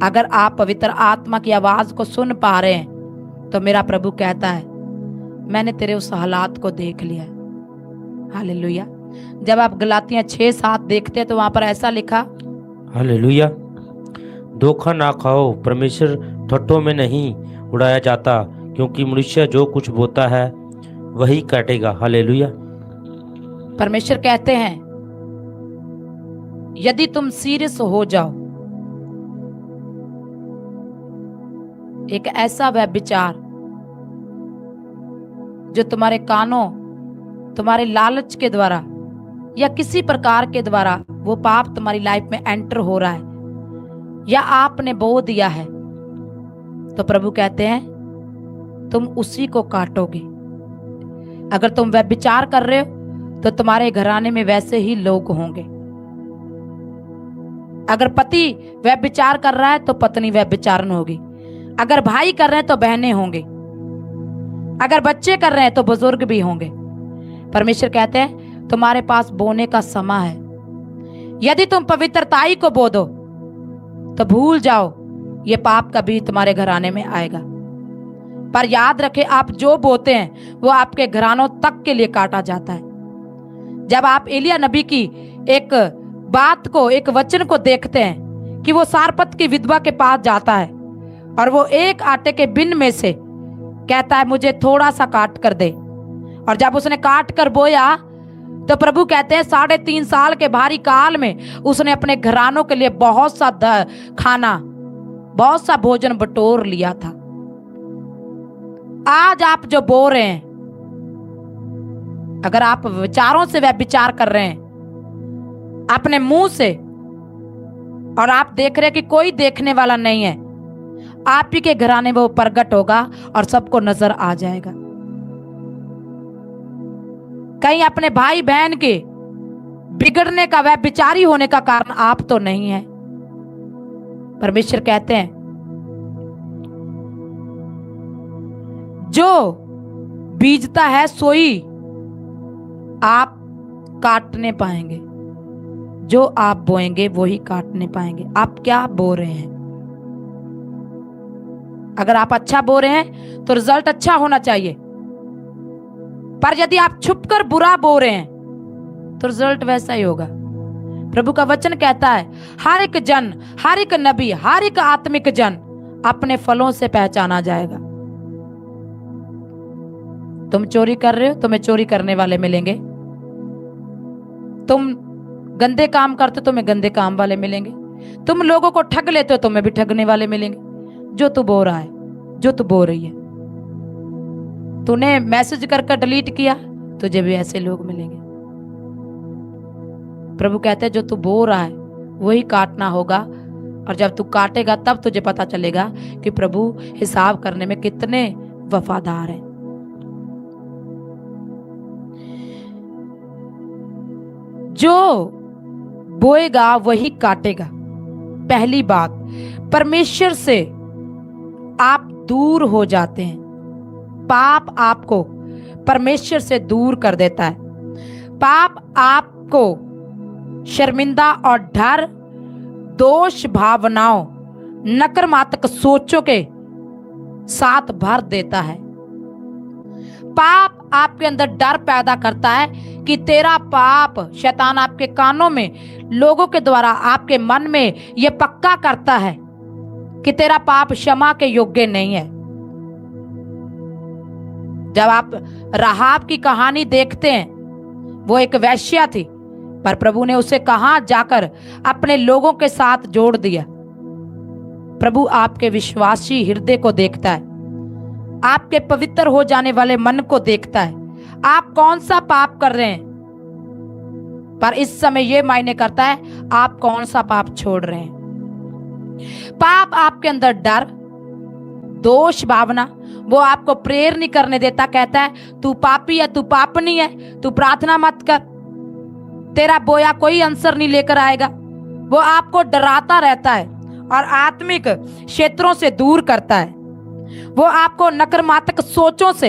अगर आप पवित्र आत्मा की आवाज को सुन पा रहे हैं, तो मेरा प्रभु कहता है मैंने तेरे उस हालात को देख लिया है। हालेलुया। जब आप गलातियां 6-7 देखते हैं, तो वहां पर ऐसा लिखा, हालेलुया। धोखा ना खाओ, परमेश्वर ठट्ठों में नहीं उड़ाया जाता, क्योंकि मनुष्य जो कुछ बोता है वही काटेगा। हालेलुया। परमेश्वर कहते हैं यदि तुम सीरियस हो जाओ, एक ऐसा व्यभिचार जो तुम्हारे कानों, तुम्हारे लालच के द्वारा या किसी प्रकार के द्वारा वो पाप तुम्हारी लाइफ में एंटर हो रहा है या आपने बो दिया है, तो प्रभु कहते हैं तुम उसी को काटोगे। अगर तुम व्यभिचार कर रहे हो तो तुम्हारे घराने में वैसे ही लोग होंगे। अगर पति व्यभिचार कर रहा है तो पत्नी व्यभिचारन होगी। अगर भाई कर रहे हैं तो बहनें होंगे। अगर बच्चे कर रहे हैं तो बुजुर्ग भी होंगे। परमेश्वर कहते हैं तुम्हारे पास बोने का समय है। यदि तुम पवित्रताई को बो दो तो भूल जाओ ये पाप कभी तुम्हारे घराने में आएगा। पर याद रखे, आप जो बोते हैं वो आपके घरानों तक के लिए काटा जाता है। जब आप एलिया नबी की एक बात को, एक वचन को देखते हैं कि वो सारपत की विधवा के पास जाता है और वो एक आटे के बिन में से कहता है मुझे थोड़ा सा काट कर दे, और जब उसने काट कर बोया तो प्रभु कहते हैं 3.5 साल के भारी काल में उसने अपने घरानों के लिए बहुत सा खाना, बहुत सा भोजन बटोर लिया था। आज आप जो बो रहे हैं, अगर आप विचारों से व्यभिचार कर रहे हैं अपने मुंह से, और आप देख रहे हैं कि कोई देखने वाला नहीं है, आप ही के घराने में वो प्रगट होगा और सबको नजर आ जाएगा। कहीं अपने भाई बहन के बिगड़ने का, व्यभिचारी होने का कारण आप तो नहीं है। परमेश्वर कहते हैं जो बीजता है सोई आप काटने पाएंगे, जो आप बोएंगे वो ही काटने पाएंगे। आप क्या बो रहे हैं? अगर आप अच्छा बो रहे हैं तो रिजल्ट अच्छा होना चाहिए, पर यदि आप छुपकर बुरा बो रहे हैं तो रिजल्ट वैसा ही होगा। प्रभु का वचन कहता है हर एक जन, हर एक नबी, हर एक आत्मिक जन अपने फलों से पहचाना जाएगा। तुम चोरी कर रहे हो, तुम्हें चोरी करने वाले मिलेंगे। तुम गंदे काम करते हो, तुम्हें गंदे काम वाले मिलेंगे। तुम लोगों को ठग लेते हो, तुम्हें भी ठगने वाले मिलेंगे। जो तू बो रहा है, जो तू बो रही है, तूने मैसेज करके डिलीट किया, तुझे भी ऐसे लोग मिलेंगे। प्रभु कहते हैं जो तू बो रहा है वही काटना होगा, और जब तू काटेगा तब तुझे पता चलेगा कि प्रभु हिसाब करने में कितने वफादार हैं। जो बोएगा वही काटेगा। पहली बात, परमेश्वर से आप दूर हो जाते हैं। पाप आपको परमेश्वर से दूर कर देता है। पाप आपको शर्मिंदा और डर, दोष भावनाओं, नकारात्मक सोचों के साथ भर देता है। पाप आपके अंदर डर पैदा करता है कि तेरा पाप, शैतान आपके कानों में, लोगों के द्वारा आपके मन में यह पक्का करता है कि तेरा पाप क्षमा के योग्य नहीं है। जब आप राहाब की कहानी देखते हैं, वो एक वेश्या थी, पर प्रभु ने उसे कहां जाकर अपने लोगों के साथ जोड़ दिया। प्रभु आपके विश्वासी हृदय को देखता है, आपके पवित्र हो जाने वाले मन को देखता है। आप कौन सा पाप कर रहे हैं, पर इस समय यह मायने करता है आप कौन सा पाप छोड़ रहे हैं। पाप आपके अंदर डर, दोष भावना, वो आपको प्रेयर नहीं करने देता। कहता है तू पापी है, तू पापनी है, तू प्रार्थना मत कर, तेरा बोया कोई आंसर नहीं लेकर आएगा। वो आपको डराता रहता है और आत्मिक क्षेत्रों से दूर करता है। वो आपको नकारात्मक सोचों से,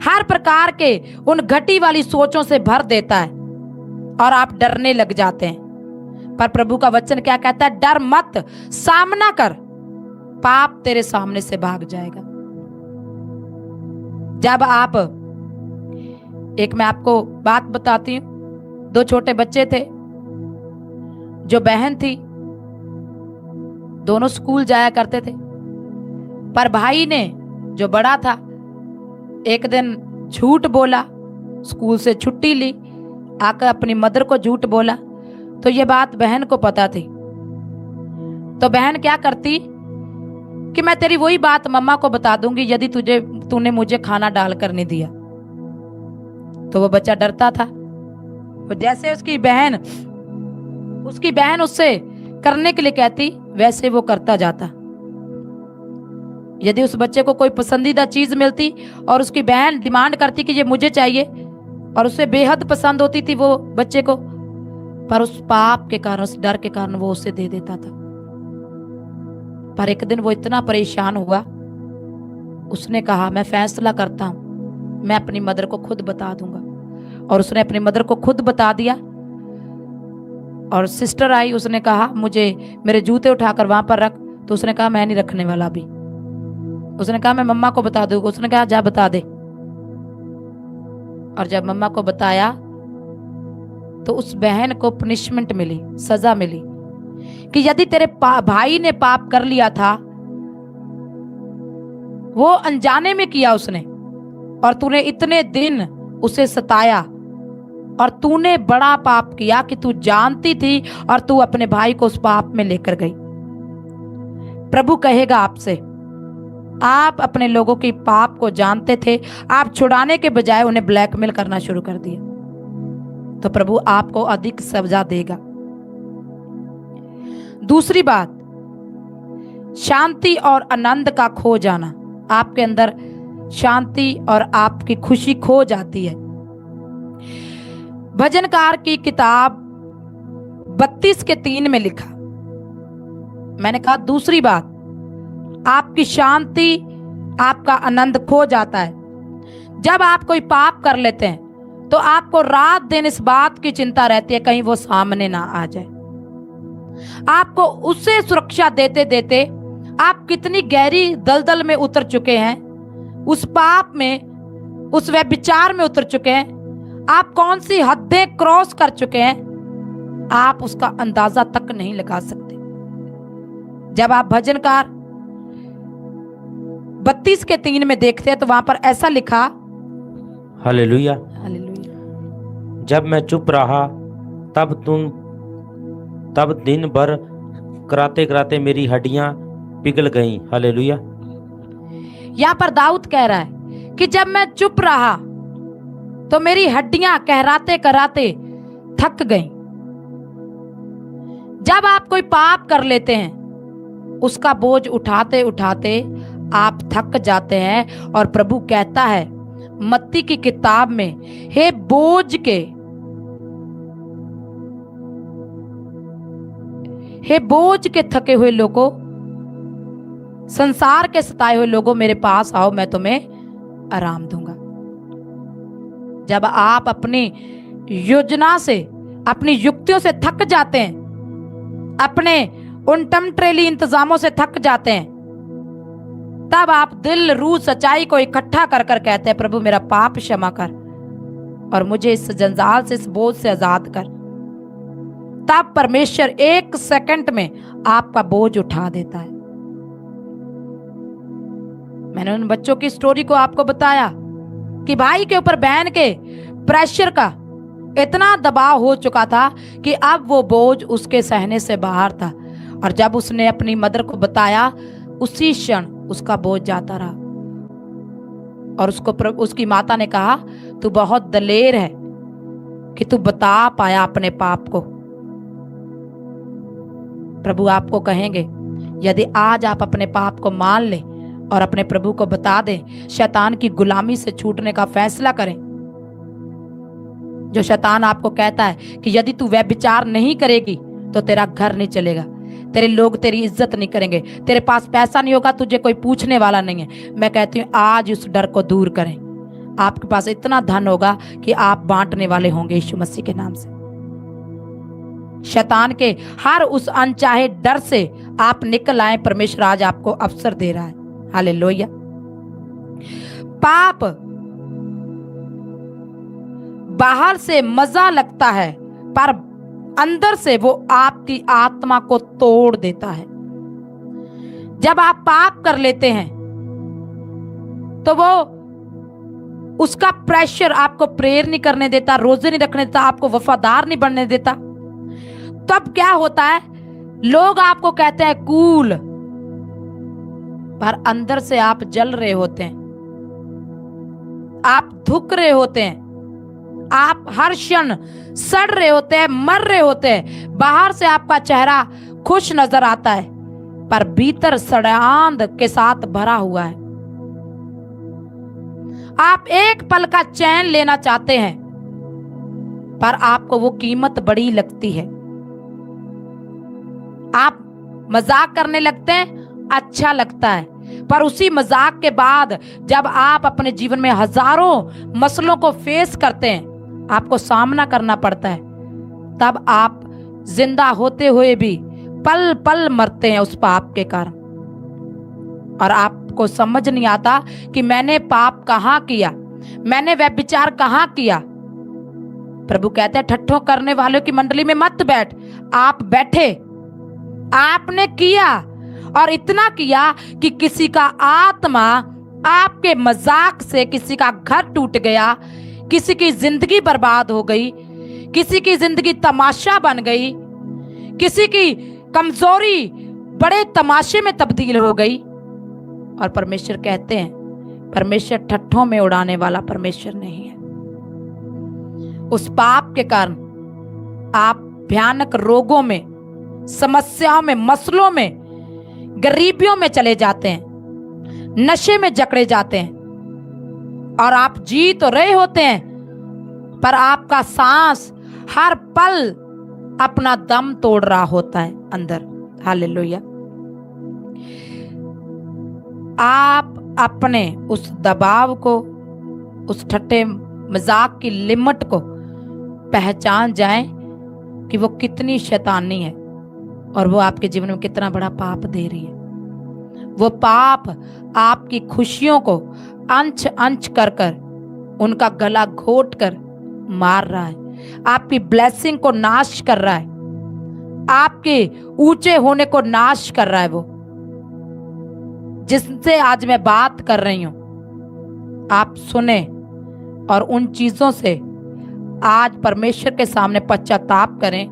हर प्रकार के उन घटी वाली सोचों से भर देता है और आप डरने लग जाते हैं। पर प्रभु का वचन क्या कहता है? डर मत, सामना कर, पाप तेरे सामने से भाग जाएगा। जब आप, एक मैं आपको बात बताती हूं, 2 छोटे बच्चे थे, जो बहन थी दोनों स्कूल जाया करते थे। पर भाई ने, जो बड़ा था, एक दिन झूठ बोला, स्कूल से छुट्टी ली, आकर अपनी मदर को झूठ बोला। तो ये बात बहन को पता थी। तो बहन क्या करती कि मैं तेरी वही बात मम्मा को बता दूंगी यदि तूने मुझे खाना डालकर नहीं दिया। तो वो बच्चा डरता था। तो जैसे उसकी बहन उससे करने के लिए कहती, वैसे वो करता जाता। यदि उस बच्चे को कोई पसंदीदा चीज मिलती और उसकी बहन डिमांड करती कि ये मुझे चाहिए, और उसे बेहद पसंद होती थी वो बच्चे को, पर उस पाप के कारण, उस डर के कारण वो उसे दे देता था। पर एक दिन वो इतना परेशान हुआ, उसने कहा मैं फैसला करता हूं, मैं अपनी मदर को खुद बता दूंगा। और उसने अपनी मदर को खुद बता दिया। और सिस्टर आई, उसने कहा मुझे मेरे जूते उठाकर वहां पर रख। तो उसने कहा मैं नहीं रखने वाला अभी। उसने कहा मैं मम्मा को बता दूंगा। उसने कहा जा बता दे। और जब मम्मा को बताया तो उस बहन को पनिशमेंट मिली, सजा मिली कि यदि तेरे भाई ने पाप कर लिया था, वो अनजाने में किया उसने, और तूने इतने दिन उसे सताया, और तूने बड़ा पाप किया कि तू जानती थी और तू अपने भाई को उस पाप में लेकर गई। प्रभु कहेगा आपसे, आप अपने लोगों की पाप को जानते थे, आप छुड़ाने के बजाय उन्हें ब्लैकमेल करना शुरू कर दिया, तो प्रभु आपको अधिक सजा देगा। दूसरी बात, शांति और आनंद का खो जाना। आपके अंदर शांति और आपकी खुशी खो जाती है। भजनकार की किताब 32:3 में लिखा, मैंने कहा दूसरी बात, आपकी शांति, आपका आनंद खो जाता है। जब आप कोई पाप कर लेते हैं तो आपको रात दिन इस बात की चिंता रहती है कहीं वो सामने ना आ जाए। आपको उससे सुरक्षा देते देते आप कितनी गहरी दलदल में उतर चुके हैं, उस पाप में, उस व्यभिचार में उतर चुके हैं, आप कौन सी हदें क्रॉस कर चुके हैं, आप उसका अंदाजा तक नहीं लगा सकते। जब आप भजनकार 32:3 में देखते हैं तो वहां पर ऐसा लिखा, हालेलुया, हालेलुया, जब मैं चुप रहा तब दिन भर कराते कराते मेरी हड्डियां पिघल गईं। हालेलुया। यहां पर दाऊद कह रहा है कि जब मैं चुप रहा तो मेरी हड्डियां कहराते कराते थक गईं। जब आप कोई पाप कर लेते हैं, उसका बोझ उठाते उठाते आप थक जाते हैं, और प्रभु कहता है मत्ती की किताब में, हे बोझ के थके हुए लोगों, संसार के सताए हुए लोगों, मेरे पास आओ, मैं तुम्हें आराम दूंगा। जब आप अपनी योजना से, अपनी युक्तियों से थक जाते हैं, अपने उन टमट्रेली इंतजामों से थक जाते हैं, तब आप दिल, रूह, सच्चाई को इकट्ठा कर कर कहते हैं, प्रभु मेरा पाप क्षमा कर और मुझे इस जंजाल से, इस बोझ से आजाद कर। तब परमेश्वर 1 सेकंड में आपका बोझ उठा देता है। मैंने उन बच्चों की स्टोरी को आपको बताया कि भाई के ऊपर बहन के प्रेशर का इतना दबाव हो चुका था कि अब वो बोझ उसके सहने से बाहर था, और जब उसने अपनी मदर को बताया, उसी क्षण उसका बोझ जाता रहा। और उसकी माता ने कहा, तू बहुत दलेर है कि तू बता पाया अपने पाप को। प्रभु आपको कहेंगे, यदि आज आप अपने पाप को मान लें और अपने प्रभु को बता दें, शैतान की गुलामी से छूटने का फैसला करें। जो शैतान आपको कहता है कि यदि तू व्यभिचार नहीं करेगी तो तेरा घर नहीं चलेगा, तेरे लोग तेरी इज्जत नहीं करेंगे, तेरे पास पैसा नहीं होगा, तुझे कोई पूछने वाला नहीं है, मैं कहती हूँ आज उस डर को दूर करें। आपके पास इतना धन होगा कि आप बांटने वाले होंगे यीशु मसीह के नाम से। शैतान के हर उस अनचाहे डर से आप निकल आए। परमेश्वर आज आपको अवसर दे रहा है। हालेलुया। पाप बाहर से मजा लगता है, पर अंदर से वो आपकी आत्मा को तोड़ देता है। जब आप पाप कर लेते हैं तो वो उसका प्रेशर आपको प्रेयर नहीं करने देता, रोजे नहीं रखने देता, आपको वफादार नहीं बनने देता। तब क्या होता है, लोग आपको कहते हैं कूल, पर अंदर से आप जल रहे होते हैं, आप धुक रहे होते हैं, आप हर क्षण सड़ रहे होते हैं, मर रहे होते हैं। बाहर से आपका चेहरा खुश नजर आता है, पर भीतर सड़ांध के साथ भरा हुआ है। आप एक पल का चैन लेना चाहते हैं, पर आपको वो कीमत बड़ी लगती है। आप मजाक करने लगते हैं, अच्छा लगता है, पर उसी मजाक के बाद जब आप अपने जीवन में हजारों मसलों को फेस करते हैं, आपको सामना करना पड़ता है, तब आप जिंदा होते हुए भी पल पल मरते हैं उस पाप के कारण। और आपको समझ नहीं आता कि मैंने पाप कहां किया, मैंने व्यभिचार कहां किया। प्रभु कहते हैं ठट्ठों करने वालों की मंडली में मत बैठ। आप बैठे, आपने किया, और इतना किया कि किसी का आत्मा आपके मजाक से, किसी का घर टूट गया, किसी की जिंदगी बर्बाद हो गई, किसी की जिंदगी तमाशा बन गई, किसी की कमजोरी बड़े तमाशे में तब्दील हो गई। और परमेश्वर कहते हैं, परमेश्वर ठट्ठों में उड़ाने वाला परमेश्वर नहीं है। उस पाप के कारण आप भयानक रोगों में, समस्याओं में, मसलों में, गरीबियों में चले जाते हैं, नशे में जकड़े जाते हैं, और आप जी तो रहे होते हैं, पर आपका सांस हर पल अपना दम तोड़ रहा होता है अंदर। हालेलुया। आप अपने उस दबाव को, उस ठट्ठे मजाक की लिमिट को पहचान जाएं कि वो कितनी शैतानी है और वो आपके जीवन में कितना बड़ा पाप दे रही है। वो पाप आपकी खुशियों को अंश अंश कर कर, उनका गला घोट कर मार रहा है, आपकी ब्लेसिंग को नाश कर रहा है, आपके ऊंचे होने को नाश कर रहा है। वो जिससे आज मैं बात कर रही हूं, आप सुने और उन चीजों से आज परमेश्वर के सामने पश्चाताप करें।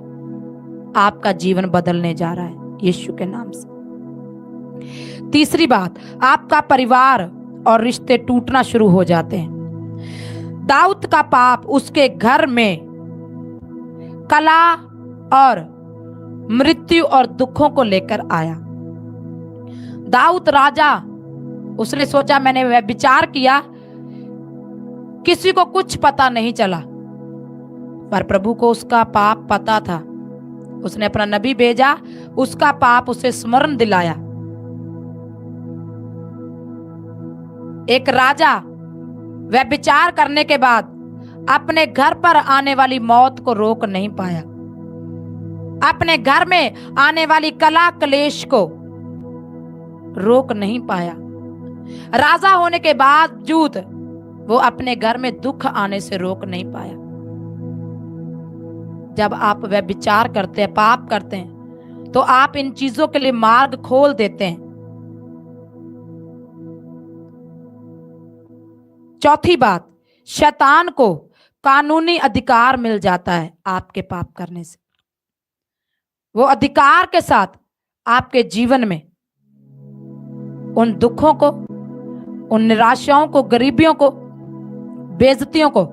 आपका जीवन बदलने जा रहा है यीशु के नाम से। तीसरी बात, आपका परिवार और रिश्ते टूटना शुरू हो जाते हैं। दाऊद का पाप उसके घर में कला और मृत्यु और दुखों को लेकर आया। दाऊद राजा, उसने सोचा मैंने व्यभिचार किया, किसी को कुछ पता नहीं चला, पर प्रभु को उसका पाप पता था। उसने अपना नबी भेजा, उसका पाप उसे स्मरण दिलाया। एक राजा व्यभिचार करने के बाद अपने घर पर आने वाली मौत को रोक नहीं पाया, अपने घर में आने वाली कला क्लेश को रोक नहीं पाया। राजा होने के बावजूद वो अपने घर में दुख आने से रोक नहीं पाया। जब आप व्यभिचार करते हैं, पाप करते हैं, तो आप इन चीजों के लिए मार्ग खोल देते हैं। चौथी बात, शैतान को कानूनी अधिकार मिल जाता है आपके पाप करने से। वो अधिकार के साथ आपके जीवन में उन दुखों को, उन निराशाओं को, गरीबियों को, बेइज्जतियों को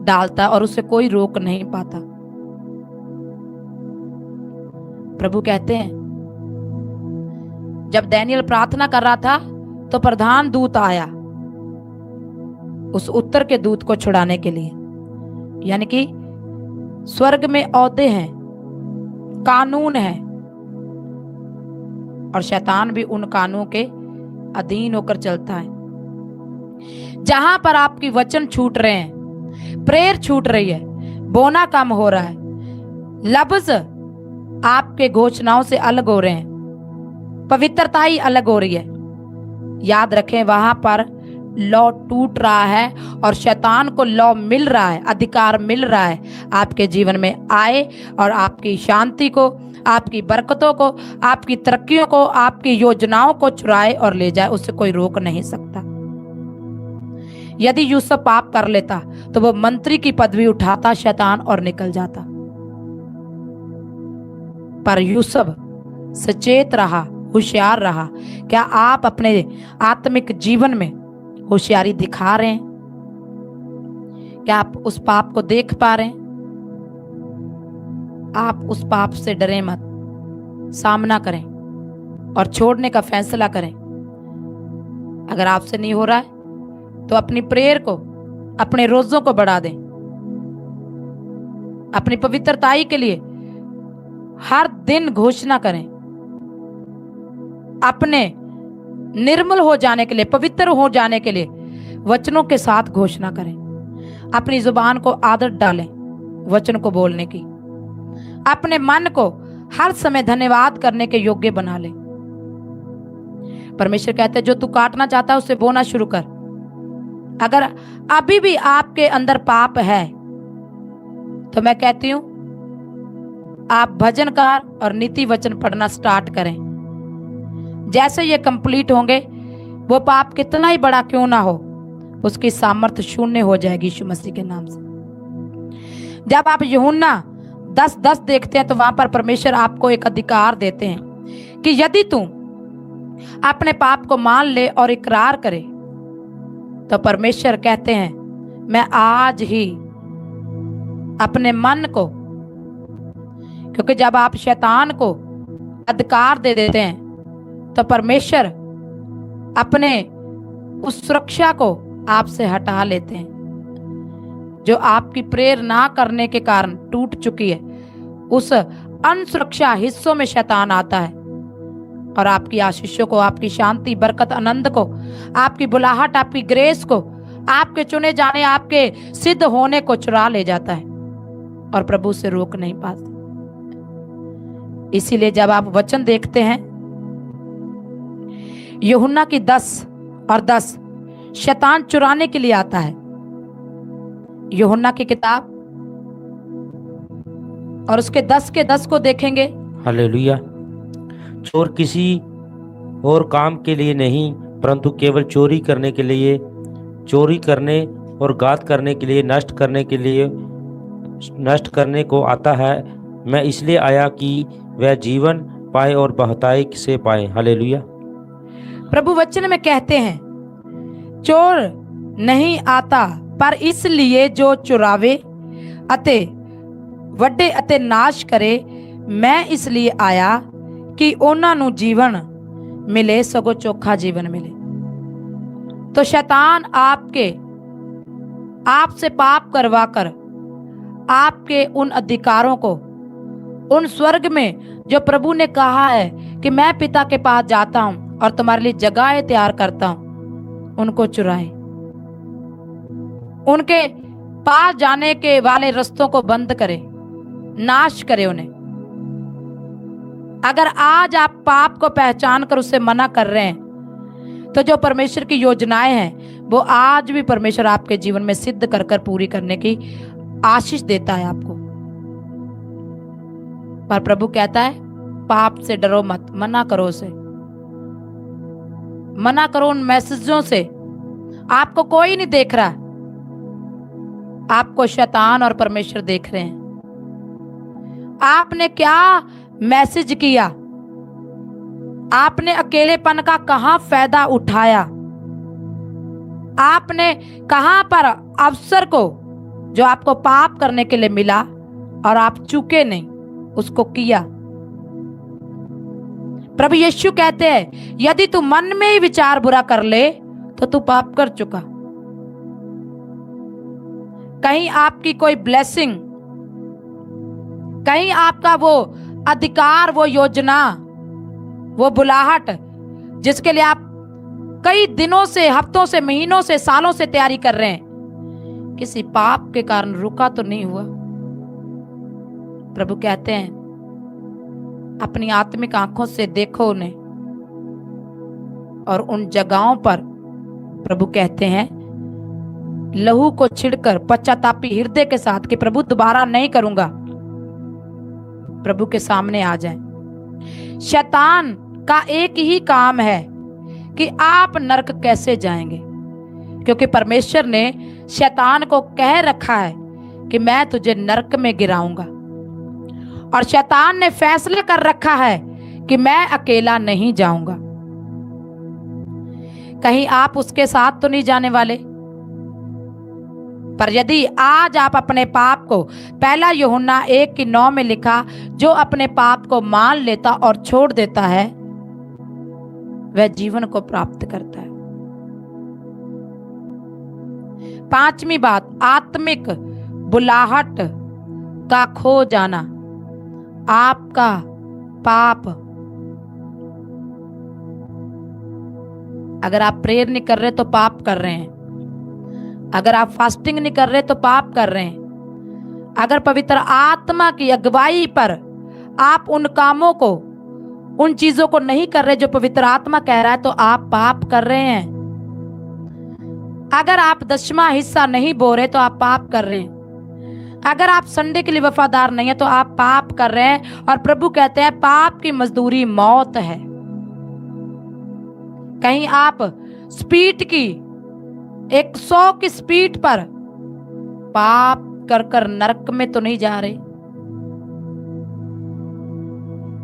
डालता है और उसे कोई रोक नहीं पाता। प्रभु कहते हैं, जब दानियल प्रार्थना कर रहा था तो प्रधान दूत आया उस उत्तर के दूत को छुड़ाने के लिए। यानी कि स्वर्ग में ओहदे हैं, कानून है, और शैतान भी उन कानूनों के अधीन होकर चलता है। जहां पर आपकी वचन छूट रहे हैं, प्रेयर छूट रही है, बोना कम हो रहा है, लफ्ज आपके घोषणाओं से अलग हो रहे हैं, पवित्रता ही अलग हो रही है, याद रखें वहां पर लॉ टूट रहा है और शैतान को लॉ मिल रहा है, अधिकार मिल रहा है आपके जीवन में आए और आपकी शांति को, आपकी बरकतों को, आपकी तरक्कियों को, आपकी योजनाओं को चुराए और ले जाए, उसे कोई रोक नहीं सकता। यदि यूसुफ पाप कर लेता तो वो मंत्री की पदवी उठाता शैतान और निकल जाता, पर यूसुफ सचेत रहा, होशियार रहा। क्या आप अपने आत्मिक जीवन में होशियारी दिखा रहे हैं? क्या आप उस पाप को देख पा रहे हैं? आप उस पाप से डरे मत, सामना करें और छोड़ने का फैसला करें। अगर आपसे नहीं हो रहा है तो अपनी प्रेयर को, अपने रोजों को बढ़ा दें। अपनी पवित्रताई के लिए हर दिन घोषणा करें। अपने निर्मल हो जाने के लिए, पवित्र हो जाने के लिए वचनों के साथ घोषणा करें। अपनी जुबान को आदत डालें वचन को बोलने की। अपने मन को हर समय धन्यवाद करने के योग्य बना लें। परमेश्वर कहते हैं जो तू काटना चाहता है उसे बोना शुरू कर। अगर अभी भी आपके अंदर पाप है तो मैं कहती हूं आप भजनकार और नीति वचन पढ़ना स्टार्ट करें। जैसे ये कंप्लीट होंगे, वो पाप कितना ही बड़ा क्यों ना हो, उसकी सामर्थ्य शून्य हो जाएगी यीशु मसीह के नाम से। जब आप यूहन्ना 10:10 देखते हैं तो वहां पर परमेश्वर आपको एक अधिकार देते हैं कि यदि तू अपने पाप को मान ले और इकरार करे तो परमेश्वर कहते हैं मैं आज ही अपने मन को, क्योंकि जब आप शैतान को अधिकार दे देते हैं तो परमेश्वर अपने उस सुरक्षा को आपसे हटा लेते हैं जो आपकी प्रेयर ना करने के कारण टूट चुकी है। उस अनसुरक्षा हिस्सों में शैतान आता है और आपकी आशीषों को, आपकी शांति, बरकत, आनंद को, आपकी बुलाहट, आपकी ग्रेस को, आपके चुने जाने, आपके सिद्ध होने को चुरा ले जाता है और प्रभु से रोक नहीं पाते। इसीलिए जब आप वचन देखते हैं, यूहन्ना की 10:10 शैतान चुराने के लिए आता है। यूहन्ना की किताब और उसके 10 को देखेंगे। हालेलुया। चोर किसी और काम के लिए नहीं परंतु केवल चोरी करने के लिए, चोरी करने और घात करने के लिए, नष्ट करने को आता है। मैं इसलिए आया कि वह जीवन पाए और बहुताई से पाए। हालेलुया। प्रभु वचन में कहते हैं चोर नहीं आता पर इसलिए जो चुरावे अते ਵੱਡੇ ਅਤੇ नाश करे। मैं इसलिए आया कि ਉਹਨਾਂ ਨੂੰ जीवन मिले, सगो चोखा जीवन मिले। तो शैतान आपसे पाप करवाकर आपके उन अधिकारों को, उन स्वर्ग में जो प्रभु ने कहा है कि मैं पिता के पास जाता हूं और तुम्हारे लिए जगह तैयार करता हूं, उनको चुराए। उनके पास जाने के वाले रास्तों को बंद करे, नाश करे उन्हें। अगर आज आप पाप को पहचान कर उसे मना कर रहे हैं तो जो परमेश्वर की योजनाएं हैं वो आज भी परमेश्वर आपके जीवन में सिद्ध कर कर पूरी करने की आशीष देता है आपको। पर प्रभु कहता है पाप से डरो मत, मना करो उसे, मना करो उन मैसेजों से। आपको कोई नहीं देख रहा, आपको शैतान और परमेश्वर देख रहे हैं। आपने क्या मैसेज किया, आपने अकेलेपन का कहां फायदा उठाया, आपने कहां पर अवसर को जो आपको पाप करने के लिए मिला और आप चूके नहीं, उसको किया। प्रभु यीशु कहते हैं यदि तू मन में ही विचार बुरा कर ले तो तू पाप कर चुका। कहीं आपकी कोई ब्लेसिंग, कहीं आपका वो अधिकार, वो योजना, वो बुलाहट जिसके लिए आप कई दिनों से, हफ्तों से, महीनों से, सालों से तैयारी कर रहे हैं, किसी पाप के कारण रुका तो नहीं हुआ। प्रभु कहते हैं अपनी आत्मिक आंखों से देखो उन्हें। और उन जगहों पर प्रभु कहते हैं लहू को छिड़कर पश्चातापी हृदय के साथ कि प्रभु दोबारा नहीं करूंगा। प्रभु के सामने आ जाएं। शैतान का एक ही काम है कि आप नरक कैसे जाएंगे, क्योंकि परमेश्वर ने शैतान को कह रखा है कि मैं तुझे नरक में गिराऊंगा। और शैतान ने फैसला कर रखा है कि मैं अकेला नहीं जाऊंगा। कहीं आप उसके साथ तो नहीं जाने वाले। पर यदि आज आप अपने पाप को, पहला यूहन्ना 1:9 में लिखा, जो अपने पाप को मान लेता और छोड़ देता है वह जीवन को प्राप्त करता है। पांचवी बात, आत्मिक बुलाहट का खो जाना। आपका पाप, अगर आप प्रेयर नहीं कर रहे तो पाप कर रहे हैं, अगर आप फास्टिंग नहीं कर रहे तो पाप कर रहे हैं, अगर पवित्र आत्मा की अगुवाई पर आप उन कामों को, उन चीजों को नहीं कर रहे जो पवित्र आत्मा कह रहा है, तो आप पाप कर रहे हैं। अगर आप 10वां हिस्सा नहीं बो रहे तो आप पाप कर रहे हैं। अगर आप संडे के लिए वफादार नहीं है तो आप पाप कर रहे हैं। और प्रभु कहते हैं पाप की मजदूरी मौत है। कहीं आप स्पीड की 100 की स्पीड पर पाप कर कर नरक में तो नहीं जा रहे।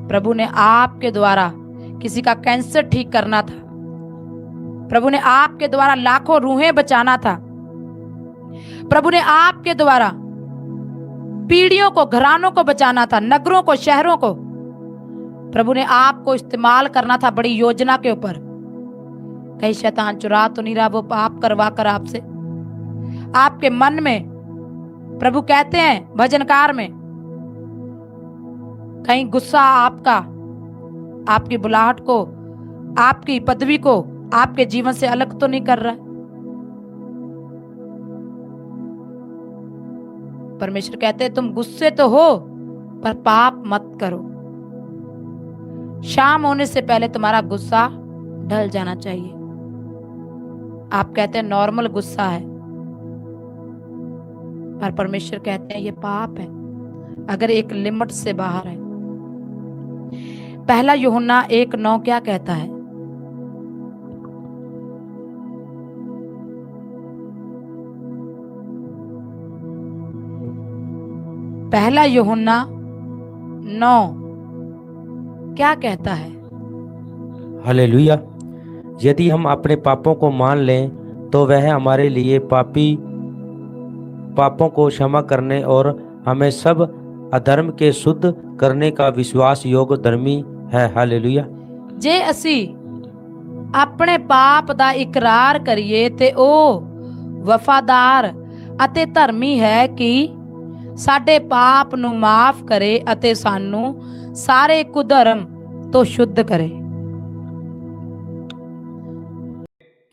प्रभु ने आपके द्वारा किसी का कैंसर ठीक करना था, प्रभु ने आपके द्वारा लाखों रूहें बचाना था, प्रभु ने आपके द्वारा पीढ़ियों को, घरानों को बचाना था, नगरों को, शहरों को। प्रभु ने आपको इस्तेमाल करना था बड़ी योजना के ऊपर। कहीं शैतान चुरा तो नहीं रहा वो पाप करवा कर आपसे? आपके मन में प्रभु कहते हैं भजनकार में, कहीं गुस्सा आपका, आपकी बुलाहट को, आपकी पदवी को आपके जीवन से अलग तो नहीं कर रहा है? परमेश्वर कहते हैं तुम गुस्से तो हो पर पाप मत करो। शाम होने से पहले तुम्हारा गुस्सा ढल जाना चाहिए। आप कहते हैं नॉर्मल गुस्सा है, पर परमेश्वर कहते हैं ये पाप है अगर एक लिमिट से बाहर है। पहला यूहन्ना 1:9 क्या कहता है? पहला यूहन्ना 9 क्या कहता है? हालेलुया। यदि हम अपने पापों को मान लें तो वह हमारे लिए पापों को क्षमा करने और हमें सब अधर्म के शुद्ध करने का विश्वास योग्य धर्मी है। हालेलुया। जे असी अपने पाप ਦਾ ਇਕਰਾਰ ਕਰੀਏ ਤੇ ਉਹ ਵਫਾਦਾਰ ਅਤੇ ਧਰਮੀ ਹੈ ਕਿ ਸਾਡੇ ਪਾਪ ਨੂੰ ਮਾਫ करे ਅਤੇ ਸਾਨੂੰ ਸਾਰੇ ਕੁਧਰਮ ਤੋਂ शुद्ध करे।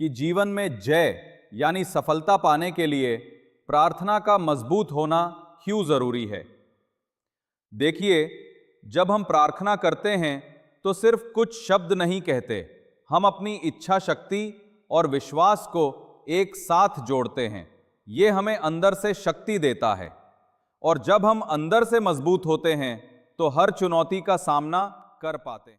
कि जीवन में जय यानी सफलता पाने के लिए प्रार्थना का मजबूत होना क्यों जरूरी है। देखिए, जब हम प्रार्थना करते हैं तो सिर्फ कुछ शब्द नहीं कहते, हम अपनी इच्छा शक्ति और विश्वास को एक साथ जोड़ते हैं। ये हमें अंदर से शक्ति देता है, और जब हम अंदर से मजबूत होते हैं तो हर चुनौती का सामना कर पाते हैं।